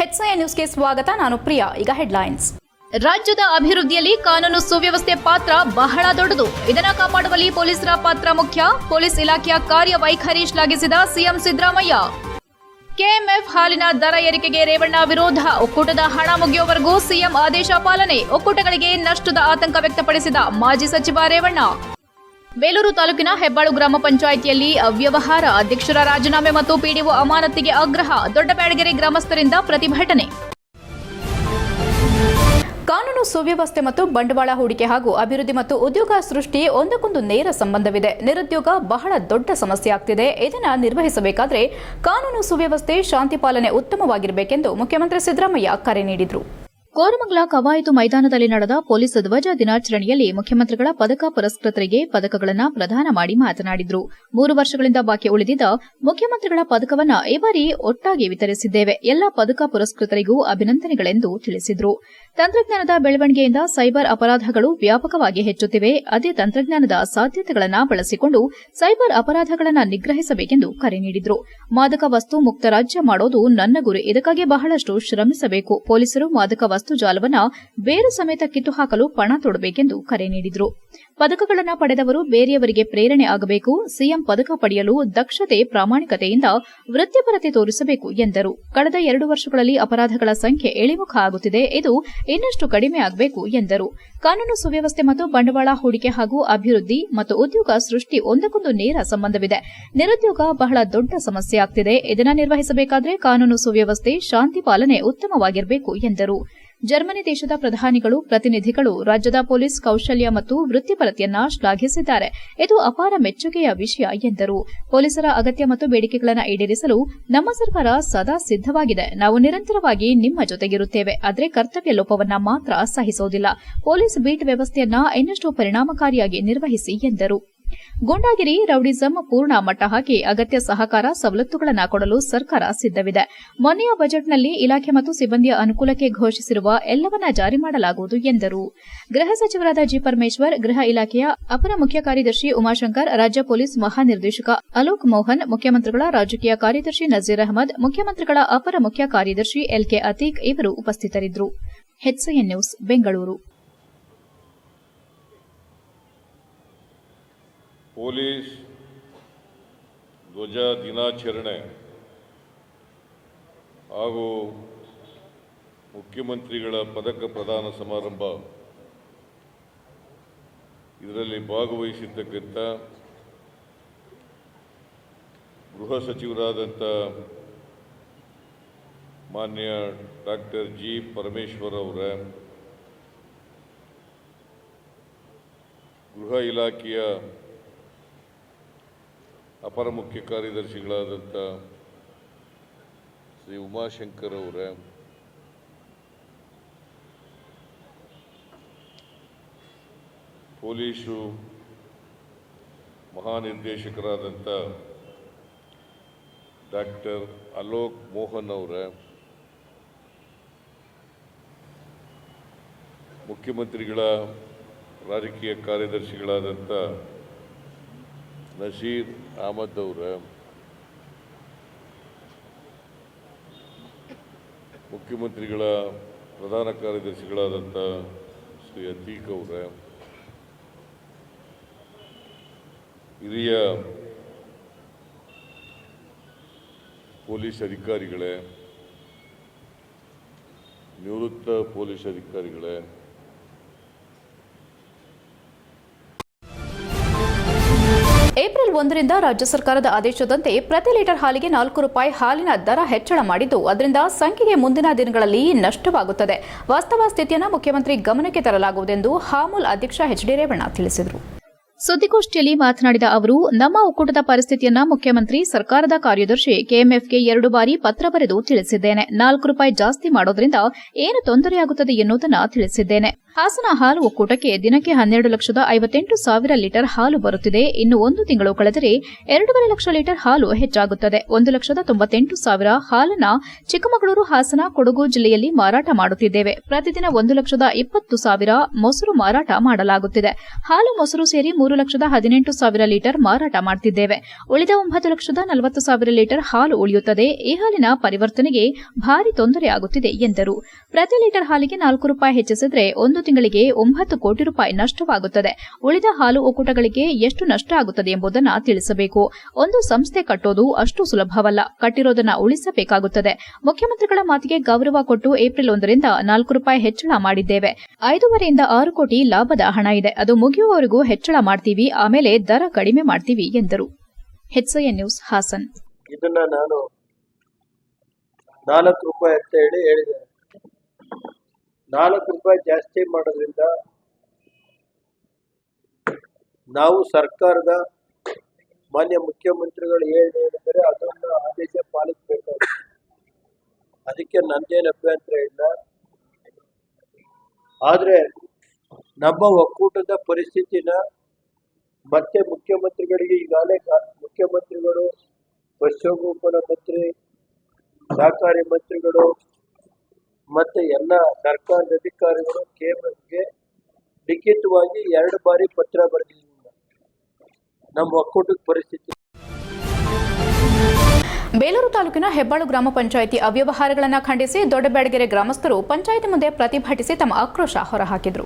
HCN ನ್ಯೂಸ್ಗೆ ಸ್ವಾಗತ. ನಾನು ಪ್ರಿಯಾ. ಈಗ ಹೆಡ್ಲೈನ್ಸ್. ರಾಜ್ಯದ ಅಭಿವೃದ್ಧಿಯಲ್ಲಿ ಕಾನೂನು ಸುವ್ಯವಸ್ಥೆ ಪಾತ್ರ ಬಹಳ ದೊಡ್ಡದು. ಇದನ್ನು ಕಾಪಾಡುವಲ್ಲಿ ಪೊಲೀಸರ ಪಾತ್ರ ಮುಖ್ಯ. ಪೊಲೀಸ್ ಇಲಾಖೆಯ ಕಾರ್ಯವೈಖರಿ ಶ್ಲಾಘಿಸಿದ ಸಿಎಂ ಸಿದ್ದರಾಮಯ್ಯ. ಕೆಎಂಎಫ್ ಹಾಲಿನ ದರ ಏರಿಕೆಗೆ ರೇವಣ್ಣ ವಿರೋಧ. ಒಕ್ಕೂಟದ ಹಣ ಮುಗಿಯುವವರೆಗೂ ಸಿಎಂ ಆದೇಶ ಪಾಲನೆ. ಒಕ್ಕೂಟಗಳಿಗೆ ನಷ್ಟದ ಆತಂಕ ವ್ಯಕ್ತಪಡಿಸಿದ ಮಾಜಿ ಸಚಿವ ರೇವಣ್ಣ. ಬೇಲೂರು ತಾಲೂಕಿನ ಹೆಬ್ಬಾಳು ಗ್ರಾಮ ಪಂಚಾಯಿತಿಯಲ್ಲಿ ಅವ್ಯವಹಾರ. ಅಧ್ಯಕ್ಷರ ರಾಜೀನಾಮೆ ಮತ್ತು ಪಿಡಿಒ ಅಮಾನತಿಗೆ ಆಗ್ರಹ. ದೊಡ್ಡಬ್ಯಾಡಗೆರೆ ಗ್ರಾಮಸ್ಥರಿಂದ ಪ್ರತಿಭಟನೆ. ಕಾನೂನು ಸುವ್ಯವಸ್ಥೆ ಮತ್ತು ಬಂಡವಾಳ ಹೂಡಿಕೆ ಹಾಗೂ ಅಭಿವೃದ್ಧಿ ಮತ್ತು ಉದ್ಯೋಗ ಸೃಷ್ಟಿ ಒಂದಕ್ಕೊಂದು ನೇರ ಸಂಬಂಧವಿದೆ. ನಿರುದ್ಯೋಗ ಬಹಳ ದೊಡ್ಡ ಸಮಸ್ಯೆ ಆಗ್ತಿದೆ. ಇದನ್ನು ನಿರ್ವಹಿಸಬೇಕಾದರೆ ಕಾನೂನು ಸುವ್ಯವಸ್ಥೆ, ಶಾಂತಿ ಪಾಲನೆ ಉತ್ತಮವಾಗಿರಬೇಕೆಂದು ಮುಖ್ಯಮಂತ್ರಿ ಸಿದ್ದರಾಮಯ್ಯ ಕರೆ ನೀಡಿದರು. ಕೋರಮಂಗಲ ಕವಾಯತು ಮೈದಾನದಲ್ಲಿ ನಡೆದ ಪೊಲೀಸ್ ಧ್ವಜ ದಿನಾಚರಣೆಯಲ್ಲಿ ಮುಖ್ಯಮಂತ್ರಿಗಳ ಪದಕ ಪುರಸ್ಕೃತರಿಗೆ ಪದಕಗಳನ್ನು ಪ್ರದಾನ ಮಾಡಿ ಮಾತನಾಡಿದರು. 3 ವರ್ಷಗಳಿಂದ ಬಾಕಿ ಉಳಿದಿದ್ದ ಮುಖ್ಯಮಂತ್ರಿಗಳ ಪದಕವನ್ನು ಈ ಬಾರಿ ಒಟ್ಟಾಗಿ ವಿತರಿಸಿದ್ದೇವೆ. ಎಲ್ಲ ಪದಕ ಪುರಸ್ಕೃತರಿಗೂ ಅಭಿನಂದನೆಗಳೆಂದು ತಿಳಿಸಿದರು. ತಂತ್ರಜ್ಞಾನದ ಬೆಳವಣಿಗೆಯಿಂದ ಸೈಬರ್ ಅಪರಾಧಗಳು ವ್ಯಾಪಕವಾಗಿ ಹೆಚ್ಚುತ್ತಿವೆ. ಅದೇ ತಂತ್ರಜ್ಞಾನದ ಸಾಧ್ಯತೆಗಳನ್ನು ಬಳಸಿಕೊಂಡು ಸೈಬರ್ ಅಪರಾಧಗಳನ್ನು ನಿಗ್ರಹಿಸಬೇಕೆಂದು ಕರೆ ನೀಡಿದರು. ಮಾದಕ ವಸ್ತು ಮುಕ್ತ ರಾಜ್ಯ ಮಾಡೋದು ನನ್ನ ಗುರಿ. ಇದಕ್ಕಾಗಿ ಬಹಳಷ್ಟು ಶ್ರಮಿಸಬೇಕು. ಪೊಲೀಸರು ಮಾದಕ ವಸ್ತು ಜಾಲವನ್ನು ಬೇರು ಸಮೇತ ಕಿತ್ತು ಹಾಕಲು ಪಣ ತೊಡಬೇಕೆಂದು ಕರೆ ನೀಡಿದರು. ಪದಕಗಳನ್ನು ಪಡೆದವರು ಬೇರೆಯವರಿಗೆ ಪ್ರೇರಣೆ ಆಗಬೇಕು. ಸಿಎಂ ಪದಕ ಪಡೆಯಲು ದಕ್ಷತೆ, ಪ್ರಾಮಾಣಿಕತೆಯಿಂದ ವೃತ್ತಿಪರತೆ ತೋರಿಸಬೇಕು ಎಂದರು. ಕಳೆದ 2 ವರ್ಷಗಳಲ್ಲಿ ಅಪರಾಧಗಳ ಸಂಖ್ಯೆ ಇಳಿಮುಖ ಆಗುತ್ತಿದೆ. ಇದು ಇನ್ನಷ್ಟು ಕಡಿಮೆ ಆಗಬೇಕು ಎಂದರು. ಕಾನೂನು ಸುವ್ಯವಸ್ಥೆ ಮತ್ತು ಬಂಡವಾಳ ಹೂಡಿಕೆ ಹಾಗೂ ಅಭಿವೃದ್ಧಿ ಮತ್ತು ಉದ್ಯೋಗ ಸೃಷ್ಟಿ ಒಂದಕ್ಕೊಂದು ನೇರ ಸಂಬಂಧವಿದೆ. ನಿರುದ್ಯೋಗ ಬಹಳ ದೊಡ್ಡ ಸಮಸ್ಯೆ ಆಗ್ತಿದೆ. ಇದನ್ನು ನಿರ್ವಹಿಸಬೇಕಾದರೆ ಕಾನೂನು ಸುವ್ಯವಸ್ಥೆ, ಶಾಂತಿ ಪಾಲನೆ ಉತ್ತಮವಾಗಿರಬೇಕು ಎಂದರು. ಜರ್ಮನಿ ದೇಶದ ಪ್ರಧಾನಿಗಳು, ಪ್ರತಿನಿಧಿಗಳು ರಾಜ್ಯದ ಪೊಲೀಸ್ ಕೌಶಲ್ಯ ಮತ್ತು ವೃತ್ತಿಪರತೆಯನ್ನ ಶ್ಲಾಘಿಸಿದ್ದಾರೆ. ಇದು ಅಪಾರ ಮೆಚ್ಚುಗೆಯ ವಿಷಯ ಎಂದರು. ಪೊಲೀಸರ ಅಗತ್ಯ ಮತ್ತು ಬೇಡಿಕೆಗಳನ್ನು ಈಡೇರಿಸಲು ನಮ್ಮ ಸರ್ಕಾರ ಸದಾ ಸಿದ್ದವಾಗಿದೆ. ನಾವು ನಿರಂತರವಾಗಿ ನಿಮ್ಮ ಜೊತೆಗಿರುತ್ತೇವೆ. ಆದರೆ ಕರ್ತವ್ಯ ಲೋಪವನ್ನ ಮಾತ್ರ ಸಹಿಸುವುದಿಲ್ಲ. ಪೊಲೀಸ್ ಬೀಟ್ ವ್ಯವಸ್ಥೆಯನ್ನ ಇನ್ನಷ್ಟು ಪರಿಣಾಮಕಾರಿಯಾಗಿ ನಿರ್ವಹಿಸಿ ಎಂದರು. ಗೂಂಡಾಗಿರಿ, ರೌಡಿಸಂ ಪೂರ್ಣ ಮಟ್ಟ ಹಾಕಿ ಅಗತ್ಯ ಸಹಕಾರ, ಸವಲತ್ತುಗಳನ್ನು ಕೊಡಲು ಸರ್ಕಾರ ಸಿದ್ದವಿದೆ. ಮೊನ್ನೆಯ ಬಜೆಟ್ನಲ್ಲಿ ಇಲಾಖೆ ಮತ್ತು ಸಿಬ್ಬಂದಿಯ ಅನುಕೂಲಕ್ಕೆ ಘೋಷಿಸಿರುವ ಎಲ್ಲವನ್ನ ಜಾರಿ ಮಾಡಲಾಗುವುದು ಎಂದರು. ಗೃಹ ಸಚಿವರಾದ ಜಿ. ಪರಮೇಶ್ವರ್, ಗೃಹ ಇಲಾಖೆಯ ಅಪರ ಮುಖ್ಯ ಕಾರ್ಯದರ್ಶಿ ಉಮಾಶಂಕರ್, ರಾಜ್ಯ ಪೊಲೀಸ್ ಮಹಾನಿರ್ದೇಶಕ ಅಲೋಕ್ ಮೋಹನ್, ಮುಖ್ಯಮಂತ್ರಿಗಳ ರಾಜಕೀಯ ಕಾರ್ಯದರ್ಶಿ ನಜೀರ್ ಅಹಮದ್, ಮುಖ್ಯಮಂತ್ರಿಗಳ ಅಪರ ಮುಖ್ಯ ಕಾರ್ಯದರ್ಶಿ ಎಲ್ಕೆ ಅತೀಕ್ ಇವರು ಉಪಸ್ಥಿತರಿದ್ದರು. HCN news, Bengaluru. ಪೊಲೀಸ್ ಧ್ವಜ ದಿನಾಚರಣೆ ಹಾಗೂ ಮುಖ್ಯಮಂತ್ರಿಗಳ ಪದಕ ಪ್ರದಾನ ಸಮಾರಂಭ ಇದರಲ್ಲಿ ಭಾಗವಹಿಸಿದ್ದಕ್ಕಂಥ ಗೃಹ ಸಚಿವರಾದಂಥ ಮಾನ್ಯ ಡಾಕ್ಟರ್ ಜಿ. ಪರಮೇಶ್ವರ್ ಅವರ, ಗೃಹ ಇಲಾಖೆಯ ಅಪರ ಮುಖ್ಯ ಕಾರ್ಯದರ್ಶಿಗಳಾದಂಥ ಶ್ರೀ ಉಮಾಶಂಕರ್ ಅವರ, ಪೊಲೀಸು ಮಹಾನಿರ್ದೇಶಕರಾದಂಥ ಡಾಕ್ಟರ್ ಅಲೋಕ್ ಮೋಹನ್ ಅವರ, ಮುಖ್ಯಮಂತ್ರಿಗಳ ರಾಜಕೀಯ ಕಾರ್ಯದರ್ಶಿಗಳಾದಂಥ ನಜೀರ್ ಅಹಮದ್ ಅವರ, ಮುಖ್ಯಮಂತ್ರಿಗಳ ಪ್ರಧಾನ ಕಾರ್ಯದರ್ಶಿಗಳಾದಂಥ ಶ್ರೀ ಅತೀಕ್ ಅವರ, ಹಿರಿಯ ಪೊಲೀಸ್ ಅಧಿಕಾರಿಗಳೇ, ನಿವೃತ್ತ ಪೊಲೀಸ್ ಅಧಿಕಾರಿಗಳೇ, ಏಪ್ರಿಲ್ 1ರಿಂದ ರಾಜ್ಯ ಸರ್ಕಾರದ ಆದೇಶದಂತೆ ಪ್ರತಿ ಲೀಟರ್ ಹಾಲಿಗೆ 4 ರೂಪಾಯಿ ಹಾಲಿನ ದರ ಹೆಚ್ಚಳ ಮಾಡಿದ್ದು, ಅದರಿಂದ ಸಂಖ್ಯೆಗೆ ಮುಂದಿನ ದಿನಗಳಲ್ಲಿ ನಷ್ಟವಾಗುತ್ತದೆ. ವಾಸ್ತವ ಸ್ಥಿತಿಯನ್ನು ಮುಖ್ಯಮಂತ್ರಿ ಗಮನಕ್ಕೆ ತರಲಾಗುವುದೆಂದು ಹಾಮೂಲ್ ಅಧ್ಯಕ್ಷ ಎಚ್.ಡಿ. ರೇವಣ್ಣ ತಿಳಿಸಿದರು. ಸುದ್ದಿಗೋಷ್ಠಿಯಲ್ಲಿ ಮಾತನಾಡಿದ ಅವರು, ನಮ್ಮ ಒಕ್ಕೂಟದ ಪರಿಸ್ಥಿತಿಯನ್ನ ಮುಖ್ಯಮಂತ್ರಿ, ಸರ್ಕಾರದ ಕಾರ್ಯದರ್ಶಿ ಕೆಎಂಎಫ್ಗೆ 2 ಬಾರಿ ಪತ್ರ ಬರೆದು ತಿಳಿಸಿದ್ದೇನೆ. 4 ರೂಪಾಯಿ ಜಾಸ್ತಿ ಮಾಡೋದ್ರಿಂದ ಏನು ತೊಂದರೆಯಾಗುತ್ತದೆ ಎನ್ನುವುದನ್ನು ತಿಳಿಸಿದ್ದೇನೆ. ಹಾಸನ ಹಾಲು ಒಕ್ಕೂಟಕ್ಕೆ ದಿನಕ್ಕೆ 12,58,000 ಲೀಟರ್ ಹಾಲು ಬರುತ್ತಿದೆ. ಇನ್ನು 1 ತಿಂಗಳು ಕಳೆದರೆ 2.5 ಲಕ್ಷ ಲೀಟರ್ ಹಾಲು ಹೆಚ್ಚಾಗುತ್ತದೆ. 1,98,000 ಹಾಲನ್ನ ಚಿಕ್ಕಮಗಳೂರು, ಹಾಸನ, ಕೊಡಗು ಜಿಲ್ಲೆಯಲ್ಲಿ ಮಾರಾಟ ಮಾಡುತ್ತಿದ್ದೇವೆ. ಪ್ರತಿದಿನ 1,20,000 ಮೊಸರು ಮಾರಾಟ ಮಾಡಲಾಗುತ್ತಿದೆ. ಹಾಲು ಮೊಸರು ಸೇರಿ 3,18,000 ಲೀಟರ್ ಮಾರಾಟ ಮಾಡುತ್ತಿದ್ದೇವೆ. ಉಳಿದ 9,40,000 ಲೀಟರ್ ಹಾಲು ಉಳಿಯುತ್ತದೆ. ಈ ಹಾಲಿನ ಪರಿವರ್ತನೆಗೆ ಭಾರಿ ತೊಂದರೆ ಆಗುತ್ತಿದೆ ಎಂದರು. ಪ್ರತಿ ಲೀಟರ್ ಹಾಲಿಗೆ 4 ರೂಪಾಯಿ ಹೆಚ್ಚಿಸಿದರೆ 1 ತಿಂಗಳಿಗೆ 9 ಕೋಟಿ ರೂಪಾಯಿ ನಷ್ಟವಾಗುತ್ತದೆ. ಉಳಿದ ಹಾಲು ಒಕ್ಕೂಟಗಳಿಗೆ ಎಷ್ಟು ನಷ್ಟ ಆಗುತ್ತದೆ ಎಂಬುದನ್ನು ತಿಳಿಸಬೇಕು. ಒಂದು ಸಂಸ್ಥೆ ಕಟ್ಟೋದು ಅಷ್ಟು ಸುಲಭವಲ್ಲ. ಕಟ್ಟಿರೋದನ್ನ ಉಳಿಸಬೇಕಾಗುತ್ತದೆ. ಮುಖ್ಯಮಂತ್ರಿಗಳ ಮಾತಿಗೆ ಗೌರವ ಕೊಟ್ಟು ಏಪ್ರಿಲ್ 1ರಿಂದ 4 ರೂಪಾಯಿ ಹೆಚ್ಚಳ ಮಾಡಿದ್ದೇವೆ. 5.5ರಿಂದ 6 ಕೋಟಿ ಲಾಭದ ಹಣ ಇದೆ. ಅದು ಮುಗಿಯುವವರೆಗೂ ಹೆಚ್ಚಳ ಮಾಡ್ತೀವಿ. ಆಮೇಲೆ ದರ ಕಡಿಮೆ ಮಾಡ್ತೀವಿ ಎಂದರು. HCN news Hassan. ಇದನ್ನ ನಾನು 4 ರೂಪಾಯಿ ಅಂತ ಹೇಳಿದೆ. 4 ರೂಪಾಯಿ ಜಾಸ್ತಿ ಮಾಡೋದ್ರಿಂದ ನಾವು ಸರ್ಕಾರದ ಮಾನ್ಯ ಮುಖ್ಯಮಂತ್ರಿಗಳು ಹೇಳಿದರೆ ಅದನ್ನು ಆದೇಶ ಪಾಲಿಸಬೇಕಾಗುತ್ತೆ. ಅದಕ್ಕೆ ನಂದೇನು ಅಭ್ಯಂತರ ಇಲ್ಲ. ಆದರೆ ನಮ್ಮ ಒಕ್ಕೂಟದ ಪರಿಸ್ಥಿತಿನ ಮತ್ತೆ ಮುಖ್ಯಮಂತ್ರಿಗಳಿಗೆ ಈಗಾಗಲೇ ಮುಖ್ಯಮಂತ್ರಿಗಳು, ಪಶುಸಂಗೋಪನಾ ಮಂತ್ರಿ, ಸಹಕಾರಿ ಮಂತ್ರಿಗಳು ಮತ್ತೆ ಎಲ್ಲ ಸರ್ಕಾರದ ಅಧಿಕಾರಿಗಳು ಕೇಂದ್ರಕ್ಕೆ ಲಿಖಿತವಾಗಿ 2 ಬಾರಿ ಪತ್ರ ಬರೆದಿಲ್ಲ ನಮ್ಮ ಒಕ್ಕೂಟದ ಪರಿಸ್ಥಿತಿ. ಬೇಲೂರು ತಾಲೂಕಿನ ಹೆಬ್ಬಾಳು ಗ್ರಾಮ ಪಂಚಾಯಿತಿ ಅವ್ಯವಹಾರಗಳನ್ನು ಖಂಡಿಸಿ ದೊಡ್ಡಬ್ಯಾಡಗೆರೆ ಗ್ರಾಮಸ್ಥರು ಪಂಚಾಯಿತಿ ಮುಂದೆ ಪ್ರತಿಭಟಿಸಿ ತಮ್ಮ ಆಕ್ರೋಶ ಹೊರಹಾಕಿದರು.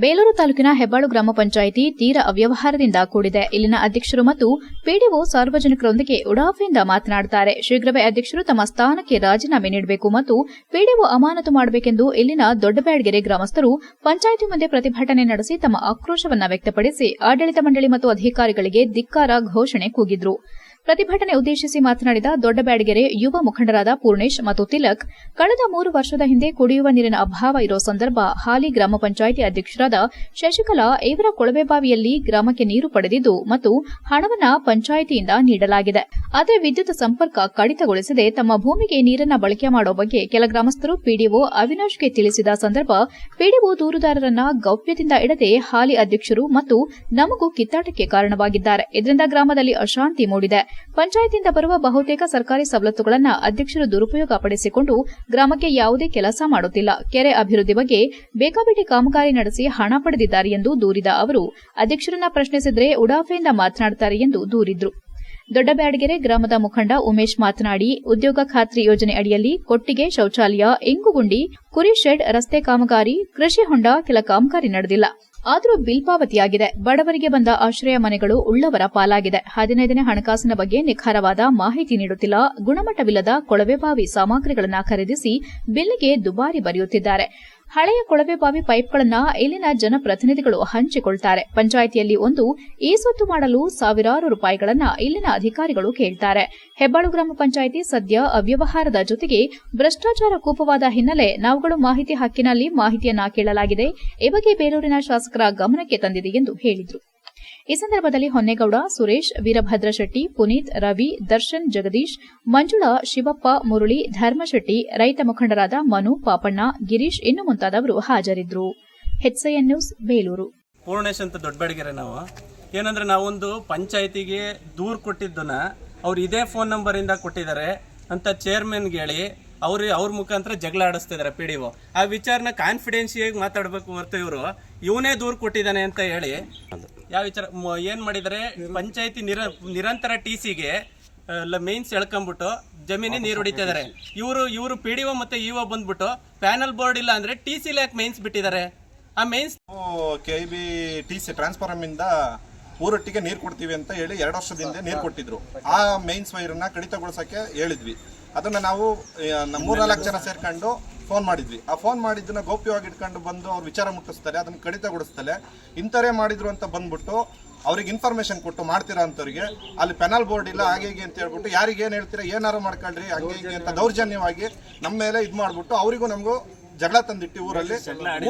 ಬೇಲೂರು ತಾಲೂಕಿನ ಹೆಬ್ಬಾಳು ಗ್ರಾಮ ಪಂಚಾಯಿತಿ ತೀರ ಅವ್ಯವಹಾರದಿಂದ ಕೂಡಿದೆ. ಇಲ್ಲಿನ ಅಧ್ಯಕ್ಷರು ಮತ್ತು ಪಿಡಿಒ ಸಾರ್ವಜನಿಕರೊಂದಿಗೆ ಉಡಾಫೆಯಿಂದ ಮಾತನಾಡುತ್ತಾರೆ. ಶೀಘ್ರವೇ ಅಧ್ಯಕ್ಷರು ತಮ್ಮ ಸ್ಥಾನಕ್ಕೆ ರಾಜೀನಾಮೆ ನೀಡಬೇಕು ಮತ್ತು ಪಿಡಿಒ ಅಮಾನತು ಮಾಡಬೇಕೆಂದು ಇಲ್ಲಿನ ದೊಡ್ಡಬ್ಯಾಡಗೆರೆ ಗ್ರಾಮಸ್ಥರು ಪಂಚಾಯಿತಿ ಮುಂದೆ ಪ್ರತಿಭಟನೆ ನಡೆಸಿ ತಮ್ಮ ಆಕ್ರೋಶವನ್ನು ವ್ಯಕ್ತಪಡಿಸಿ ಆಡಳಿತ ಮಂಡಳಿ ಮತ್ತು ಅಧಿಕಾರಿಗಳಿಗೆ ಧಿಕ್ಕಾರ ಘೋಷಣೆ ಕೂಗಿದ್ರು. ಪ್ರತಿಭಟನೆ ಉದ್ದೇಶಿಸಿ ಮಾತನಾಡಿದ ದೊಡ್ಡಬ್ಯಾಡಗೆರೆ ಯುವ ಮುಖಂಡರಾದ ಪೂರ್ಣೇಶ್ ಮತ್ತು ತಿಲಕ್, ಕಳೆದ 3 ವರ್ಷದ ಹಿಂದೆ ಕುಡಿಯುವ ನೀರಿನ ಅಭಾವ ಇರೋ ಸಂದರ್ಭ ಹಾಲಿ ಗ್ರಾಮ ಪಂಚಾಯಿತಿ ಅಧ್ಯಕ್ಷರಾದ ಶಶಿಕಲಾ ಇವರ ಕೊಳವೆಬಾವಿಯಲ್ಲಿ ಗ್ರಾಮಕ್ಕೆ ನೀರು ಪಡೆದಿದ್ದು ಮತ್ತು ಹಣವನ್ನ ಪಂಚಾಯಿತಿಯಿಂದ ನೀಡಲಾಗಿದೆ. ಆದರೆ ವಿದ್ಯುತ್ ಸಂಪರ್ಕ ಕಡಿತಗೊಳಿಸದೆ ತಮ್ಮ ಭೂಮಿಗೆ ನೀರನ್ನ ಬಳಕೆ ಮಾಡೋ ಬಗ್ಗೆ ಕೆಲ ಗ್ರಾಮಸ್ಥರು ಪಿಡಿಒ ಅವಿನಾಶ್ಗೆ ತಿಳಿಸಿದ ಸಂದರ್ಭ ಪಿಡಿಒ ದೂರುದಾರರನ್ನ ಗೌಪ್ಯದಿಂದ ಇಡದೆ ಹಾಲಿ ಅಧ್ಯಕ್ಷರು ಮತ್ತು ನಮಗೂ ಕಿತ್ತಾಟಕ್ಕೆ ಕಾರಣವಾಗಿದ್ದಾರೆ. ಇದರಿಂದ ಗ್ರಾಮದಲ್ಲಿ ಅಶಾಂತಿ ಮೂಡಿದೆ. ಪಂಚಾಯತಿಯಿಂದ ಬರುವ ಬಹುತೇಕ ಸರ್ಕಾರಿ ಸವಲತ್ತುಗಳನ್ನು ಅಧ್ಯಕ್ಷರು ದುರುಪಯೋಗ ಪಡಿಸಿಕೊಂಡು ಗ್ರಾಮಕ್ಕೆ ಯಾವುದೇ ಕೆಲಸ ಮಾಡುತ್ತಿಲ್ಲ. ಕೆರೆ ಅಭಿವೃದ್ಧಿ ಬಗ್ಗೆ ಬೇಕಾಬಿಟ್ಟಿ ಕಾಮಗಾರಿ ನಡೆಸಿ ಹಣ ಪಡೆದಿದ್ದಾರೆ ಎಂದು ದೂರಿದ ಅವರು, ಅಧ್ಯಕ್ಷರನ್ನ ಪ್ರಶ್ನಿಸಿದರೆ ಉಡಾಫೆಯಿಂದ ಮಾತನಾಡುತ್ತಾರೆ ಎಂದು ದೂರಿದ್ರು. ದೊಡ್ಡಬ್ಯಾಡಗೆರೆ ಗ್ರಾಮದ ಮುಖಂಡ ಉಮೇಶ್ ಮಾತನಾಡಿ, ಉದ್ಯೋಗ ಖಾತ್ರಿ ಯೋಜನೆ ಅಡಿಯಲ್ಲಿ ಕೊಟ್ಟಿಗೆ, ಶೌಚಾಲಯ, ಇಂಗುಗುಂಡಿ, ಕುರಿ ಶೆಡ್, ರಸ್ತೆ ಕಾಮಗಾರಿ, ಕೃಷಿ ಹೊಂಡ ಕೆಲ ಕಾಮಗಾರಿ ನಡೆದಿಲ್ಲ. ಆದರೂ ಬಿಲ್ ಪಾವತಿಯಾಗಿದೆ. ಬಡವರಿಗೆ ಬಂದ ಆಶ್ರಯ ಮನೆಗಳು ಉಳ್ಳವರ ಪಾಲಾಗಿದೆ. 15ನೇ ಹಣಕಾಸಿನ ಬಗ್ಗೆ ನಿಖರವಾದ ಮಾಹಿತಿ ನೀಡುತ್ತಿಲ್ಲ. ಗುಣಮಟ್ಟವಿಲ್ಲದ ಕೊಳವೆಬಾವಿ ಸಾಮಗ್ರಿಗಳನ್ನು ಖರೀದಿಸಿ ಬಿಲ್ಗೆ ದುಬಾರಿ ಬರೆಯುತ್ತಿದ್ದಾರೆ. ಹಳೆಯ ಕೊಳವೆಬಾವಿ ಪೈಪ್ಗಳನ್ನು ಇಲ್ಲಿನ ಜನಪ್ರತಿನಿಧಿಗಳು ಹಂಚಿಕೊಳ್ತಾರೆ. ಪಂಚಾಯಿತಿಯಲ್ಲಿ ಒಂದು ಈಸೊತ್ತು ಮಾಡಲು ಸಾವಿರಾರು ರೂಪಾಯಿಗಳನ್ನು ಇಲ್ಲಿನ ಅಧಿಕಾರಿಗಳು ಕೇಳ್ತಾರೆ. ಹೆಬ್ಬಾಳು ಗ್ರಾಮ ಪಂಚಾಯಿತಿ ಸದ್ಯ ಅವ್ಯವಹಾರದ ಜೊತೆಗೆ ಭ್ರಷ್ಟಾಚಾರ ಕೂಪವಾದ ಹಿನ್ನೆಲೆ ನಾವುಗಳು ಮಾಹಿತಿ ಹಕ್ಕಿನಲ್ಲಿ ಮಾಹಿತಿಯನ್ನ ಕೇಳಲಾಗಿದೆ. ಈ ಬಗ್ಗೆ ಬೇಲೂರಿನ ಶಾಸಕರ ಗಮನಕ್ಕೆ ತಂದಿದೆ ಎಂದು ಹೇಳಿದರು. ಈ ಸಂದರ್ಭದಲ್ಲಿ ಹೊನ್ನೇಗೌಡ, ಸುರೇಶ್, ವೀರಭದ್ರ ಶೆಟ್ಟಿ, ಪುನೀತ್, ರವಿ, ದರ್ಶನ್, ಜಗದೀಶ್, ಮಂಜುಳಾ, ಶಿವಪ್ಪ, ಮುರಳಿ, ಧರ್ಮಶೆಟ್ಟಿ, ರೈತ ಮುಖಂಡರಾದ ಮನು, ಪಾಪಣ್ಣ, ಗಿರೀಶ್ ಇನ್ನು ಮುಂತಾದವರು ಹಾಜರಿದ್ದರು. HCN news Belur. ಪೂರ್ಣೇಶ್ ಅಂತ ದೊಡ್ಡಬ್ಯಾಡಗೆರೆ ನಾವು ಏನಂದ್ರೆ ನಾವೊಂದು ಪಂಚಾಯತಿಗೆ ದೂರು ಕೊಟ್ಟಿದ್ದನ್ನ ಅವ್ರು ಇದೇ ಫೋನ್ ನಂಬರಿಂದ ಕೊಟ್ಟಿದ್ದಾರೆ ಅಂತ ಚೇರ್ಮನ್ಗೆ ಹೇಳಿ ಅವ್ರ ಮುಖಾಂತರ ಜಗಳ ಆಡಿಸ್ತಿದ್ದಾರೆ ಪಿಡಿಒ. ಆ ವಿಚಾರನ ಕಾನ್ಫಿಡೆನ್ಸಿಯಾಗಿ ಮಾತಾಡಬೇಕು ಹೊರತು ಇವರು ಇವನೇ ದೂರು ಕೊಟ್ಟಿದ್ದಾನೆ ಅಂತ ಹೇಳಿ ಯಾವ ವಿಚಾರ ಏನ್ ಮಾಡಿದರೆ, ಪಂಚಾಯತಿ ನಿರಂತರ TCಗೆ ಮೇನ್ಸ್ ಎಳ್ಕೊಂಡ್ಬಿಟ್ಟು ಜಮೀನಿಗೆ ನೀರು ಹೊಡಿತಿದ್ದಾರೆ. ಇವರು ಪಿಡಿಒ ಮತ್ತೆ ಇಒ ಬಂದ್ಬಿಟ್ಟು ಪ್ಯಾನಲ್ ಬೋರ್ಡ್ ಇಲ್ಲ ಅಂದ್ರೆ TCಲಿ ಯಾಕೆ ಮೇನ್ಸ್ ಬಿಟ್ಟಿದ್ದಾರೆ? ಆ ಮೇನ್ಸ್ KIB TC ಟ್ರಾನ್ಸ್ಫಾರ್ಮ್ ಇಂದ ಊರೊಟ್ಟಿಗೆ ನೀರು ಕೊಡ್ತೀವಿ ಅಂತ ಹೇಳಿ 2 ವರ್ಷದಿಂದ ನೀರು ಕೊಟ್ಟಿದ್ರು. ಆ ಮೇನ್ಸ್ ವೈರನ್ನ ಕಡಿತಗೊಳಿಸಕ್ಕೆ ಹೇಳಿದ್ವಿ. ಅದನ್ನ ನಾವು 3-4 ಜನ ಸೇರ್ಕೊಂಡು ಫೋನ್ ಮಾಡಿದ್ವಿ. ಆ ಫೋನ್ ಮಾಡಿದ್ದನ್ನ ಗೌಪ್ಯವಾಗಿ ಇಟ್ಕೊಂಡು ಬಂದು ಅವ್ರು ವಿಚಾರ ಮುಟ್ಟಿಸ್ತಾರೆ, ಅದನ್ನ ಕಡಿತಗೊಳಿಸ್ತಾರೆ. ಇಂಥರೇ ಮಾಡಿದ್ರು ಅಂತ ಬಂದ್ಬಿಟ್ಟು ಅವ್ರಿಗೆ ಇನ್ಫಾರ್ಮೇಶನ್ ಕೊಟ್ಟು ಮಾಡ್ತೀರಾ ಅಂತವ್ರಿಗೆ ಅಲ್ಲಿ ಪೆನಲ್ ಬೋರ್ಡ್ ಇಲ್ಲ ಹಾಗೆ ಹೀಗೆ ಅಂತ ಹೇಳ್ಬಿಟ್ಟು ಯಾರಿಗೆ ಏನು ಹೇಳ್ತೀರಾ ಏನಾರು ಮಾಡ್ಕೊಳ್ರಿ ಹಂಗೆ ಹೀಗೆ ಅಂತ ದೌರ್ಜನ್ಯವಾಗಿ ನಮ್ಮ ಮೇಲೆ ಇದು ಮಾಡ್ಬಿಟ್ಟು ಅವರಿಗೂ ನಮಗೂ ಜಗಳ ತಂದಿಟ್ಟು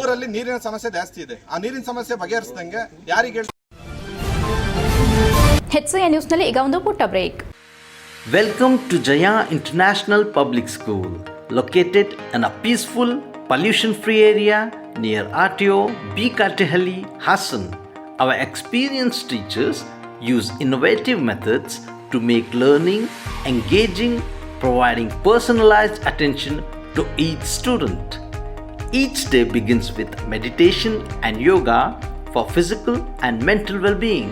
ಊರಲ್ಲಿ ನೀರಿನ ಸಮಸ್ಯೆ ಜಾಸ್ತಿ ಇದೆ. ಆ ನೀರಿನ ಸಮಸ್ಯೆ ಬಗೆಹರಿಸಿದಂಗೆ ಯಾರಿಗೆ HCN ನ್ಯೂಸ್ನಲ್ಲಿ ಈಗ ಒಂದು ಪುಟ್ಟ break. Welcome to Jaya International Public School, located in a peaceful, pollution-free area near RTO B. Katehalli, Hassan. Our experienced teachers use innovative methods to make learning engaging, providing personalized attention to each student. Each day begins with meditation and yoga, for physical and mental well-being.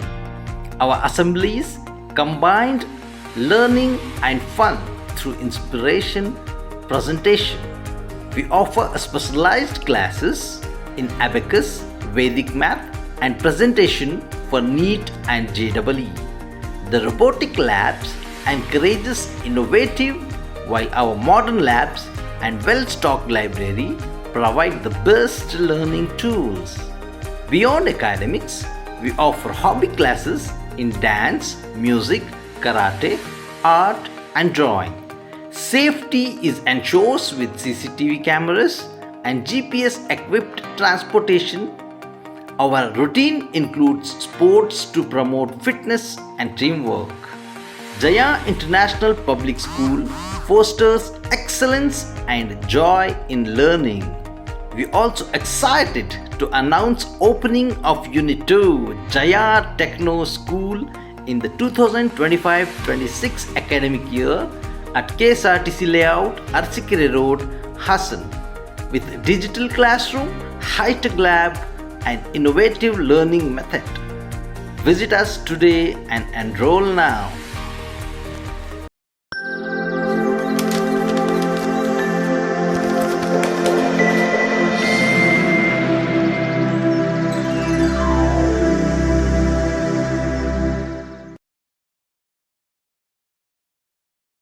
Our assemblies combined learning and fun through inspiration presentation. We offer specialized classes in abacus, Vedic math and presentation for NEET and JEE. The robotic labs encourages innovative, while our modern labs and well-stocked library provide the best learning tools. Beyond academics, we offer hobby classes in dance, music, karate, art and drawing. Safety is ensured with CCTV cameras and GPS-equipped transportation. Our routine includes sports to promote fitness and teamwork. Jaya International Public School fosters excellence and joy in learning. We also excited to announce opening of Unit 2 Jaya Techno School in the 2025-26 academic year at KSRTC Layout, Arsikere Road, Hassan, with digital classroom, high-tech lab and innovative learning method. Visit us today and enroll now.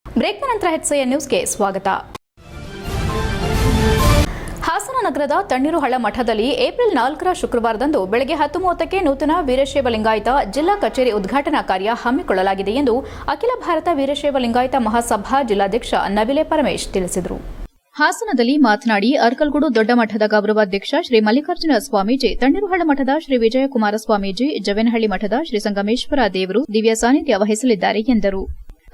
ಬ್ರೇಕ್ನ ನಂತರ HCN ನ್ಯೂಸ್ಗೆ ಸ್ವಾಗತ. ಹಾಸನ ನಗರದ ತಣ್ಣೀರುಹಳ್ಳ ಮಠದಲ್ಲಿ April 4ರ ಶುಕ್ರವಾರದಂದು ಬೆಳಗ್ಗೆ 10:30ಕ್ಕೆ ನೂತನ ವೀರಶೈವ ಲಿಂಗಾಯತ ಜಿಲ್ಲಾ ಕಚೇರಿ ಉದ್ಘಾಟನಾ ಕಾರ್ಯ ಹಮ್ಮಿಕೊಳ್ಳಲಾಗಿದೆ ಎಂದು ಅಖಿಲ ಭಾರತ ವೀರಶೈವ ಲಿಂಗಾಯತ ಮಹಾಸಭಾ ಜಿಲ್ಲಾಧ್ಯಕ್ಷ ನವಿಲೆ ಪರಮೇಶ್ ತಿಳಿಸಿದರು. ಹಾಸನದಲ್ಲಿ ಮಾತನಾಡಿ ಅರ್ಕಲ್ಗೂಡು ದೊಡ್ಡ ಮಠದ ಗೌರವಾಧ್ಯಕ್ಷ ಶ್ರೀ ಮಲ್ಲಿಕಾರ್ಜುನ ಸ್ವಾಮೀಜಿ, ತಣ್ಣೀರುಹಳ್ಳ ಮಠದ ಶ್ರೀ ವಿಜಯಕುಮಾರ ಸ್ವಾಮೀಜಿ, ಜವೆನಹಳ್ಳಿ ಮಠದ ಶ್ರೀ ಸಂಗಮೇಶ್ವರ ದೇವರು ದಿವ್ಯ ಸಾನ್ನಿಧ್ಯ ವಹಿಸಲಿದ್ದಾರೆ ಎಂದರು.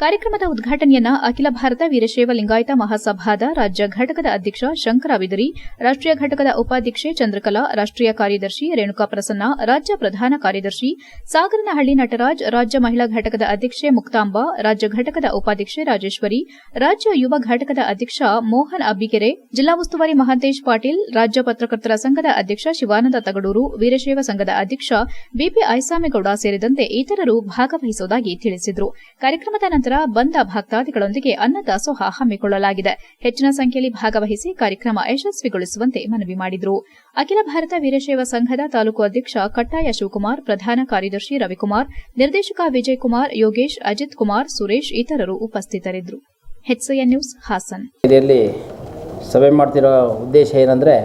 ಕಾರ್ಯಕ್ರಮದ ಉದ್ಘಾಟನೆಯನ್ನ ಅಖಿಲ ಭಾರತ ವೀರಶೈವ ಲಿಂಗಾಯತ ಮಹಾಸಭಾದ ರಾಜ್ಯ ಘಟಕದ ಅಧ್ಯಕ್ಷ ಶಂಕರ ಬಿದರಿ, ರಾಷ್ಟ್ರೀಯ ಘಟಕದ ಉಪಾಧ್ಯಕ್ಷೆ ಚಂದ್ರಕಲಾ, ರಾಷ್ಟ್ರೀಯ ಕಾರ್ಯದರ್ಶಿ ರೇಣುಕಾ ಪ್ರಸನ್ನ, ರಾಜ್ಯ ಪ್ರಧಾನ ಕಾರ್ಯದರ್ಶಿ ಸಾಗರನಹಳ್ಳಿ ನಟರಾಜ್, ರಾಜ್ಯ ಮಹಿಳಾ ಘಟಕದ ಅಧ್ಯಕ್ಷೆ ಮುಕ್ತಾಂಬಾ, ರಾಜ್ಯ ಘಟಕದ ಉಪಾಧ್ಯಕ್ಷೆ ರಾಜೇಶ್ವರಿ, ರಾಜ್ಯ ಯುವ ಘಟಕದ ಅಧ್ಯಕ್ಷ ಮೋಹನ್ ಅಬ್ಬಿಕೆರೆ, ಜಿಲ್ಲಾ ಉಸ್ತುವಾರಿ ಮಹಾಂತೇಶ್ ಪಾಟೀಲ್, ರಾಜ್ಯ ಪತ್ರಕರ್ತರ ಸಂಘದ ಅಧ್ಯಕ್ಷ ಶಿವಾನಂದ ತಗಡೂರು, ವೀರಶೈವ ಸಂಘದ ಅಧ್ಯಕ್ಷ ಬಿಪಿ ಐಸಾಮೇಗೌಡ ಸೇರಿದಂತೆ ಇತರರು ಭಾಗವಹಿಸುವುದಾಗಿ ತಿಳಿಸಿದರು. ಕಾರ್ಯಕ್ರಮದ ನಂತರ ಬಂದ ಭಕ್ತಾದಿಗಳೊಂದಿಗೆ ಅನ್ನದಾಸೋಹ ಹಮ್ಮಿಕೊಳ್ಳಲಾಗಿದೆ. ಹೆಚ್ಚಿನ ಸಂಖ್ಯೆಯಲ್ಲಿ ಭಾಗವಹಿಸಿ ಕಾರ್ಯಕ್ರಮ ಯಶಸ್ವಿಗೊಳಿಸುವಂತೆ ಮನವಿ ಮಾಡಿದರು. ಅಖಿಲ ಭಾರತ ವೀರಶೈವ ಸಂಘದ ತಾಲೂಕು ಅಧ್ಯಕ್ಷ ಕಟ್ಟಾಯ ಶಿವಕುಮಾರ್, ಪ್ರಧಾನ ಕಾರ್ಯದರ್ಶಿ ರವಿಕುಮಾರ್, ನಿರ್ದೇಶಕ ವಿಜಯಕುಮಾರ್, ಯೋಗೇಶ್, ಅಜಿತ್ ಕುಮಾರ್, ಸುರೇಶ್ ಇತರರು ಉಪಸ್ಥಿತರಿದ್ದರು. HCN news Hassan. ಇಲ್ಲಿ ಸಭೆ ಮಾಡ್ತಿರೋ ಉದ್ದೇಶ ಏನಂದರೆ,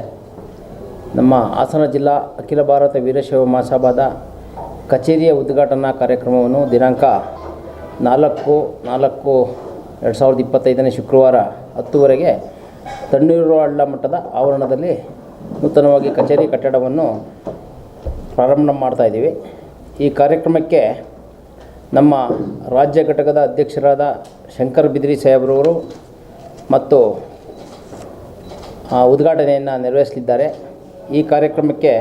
ನಮ್ಮ ಹಾಸನ ಜಿಲ್ಲಾ ಅಖಿಲ ಭಾರತ ವೀರಶೈವ ಮಹಾಸಭಾದ ಕಚೇರಿಯ ಉದ್ಘಾಟನಾ ಕಾರ್ಯಕ್ರಮವನ್ನು ದಿನಾಂಕ 4/4/2025 ಶುಕ್ರವಾರ 10:00 ತಣ್ಣೀರುಹಳ್ಳ ಮಠದ ಆವರಣದಲ್ಲಿ ನೂತನವಾಗಿ ಕಚೇರಿ ಕಟ್ಟಡವನ್ನು ಪ್ರಾರಂಭ ಮಾಡ್ತಾಯಿದ್ದೀವಿ. ಈ ಕಾರ್ಯಕ್ರಮಕ್ಕೆ ನಮ್ಮ ರಾಜ್ಯ ಘಟಕದ ಅಧ್ಯಕ್ಷರಾದ ಶಂಕರ್ ಬಿದ್ರಿ ಸಾಹೇಬ್ರವರು ಮತ್ತು ಉದ್ಘಾಟನೆಯನ್ನು ನೆರವೇರಿಸಲಿದ್ದಾರೆ. ಈ ಕಾರ್ಯಕ್ರಮಕ್ಕೆ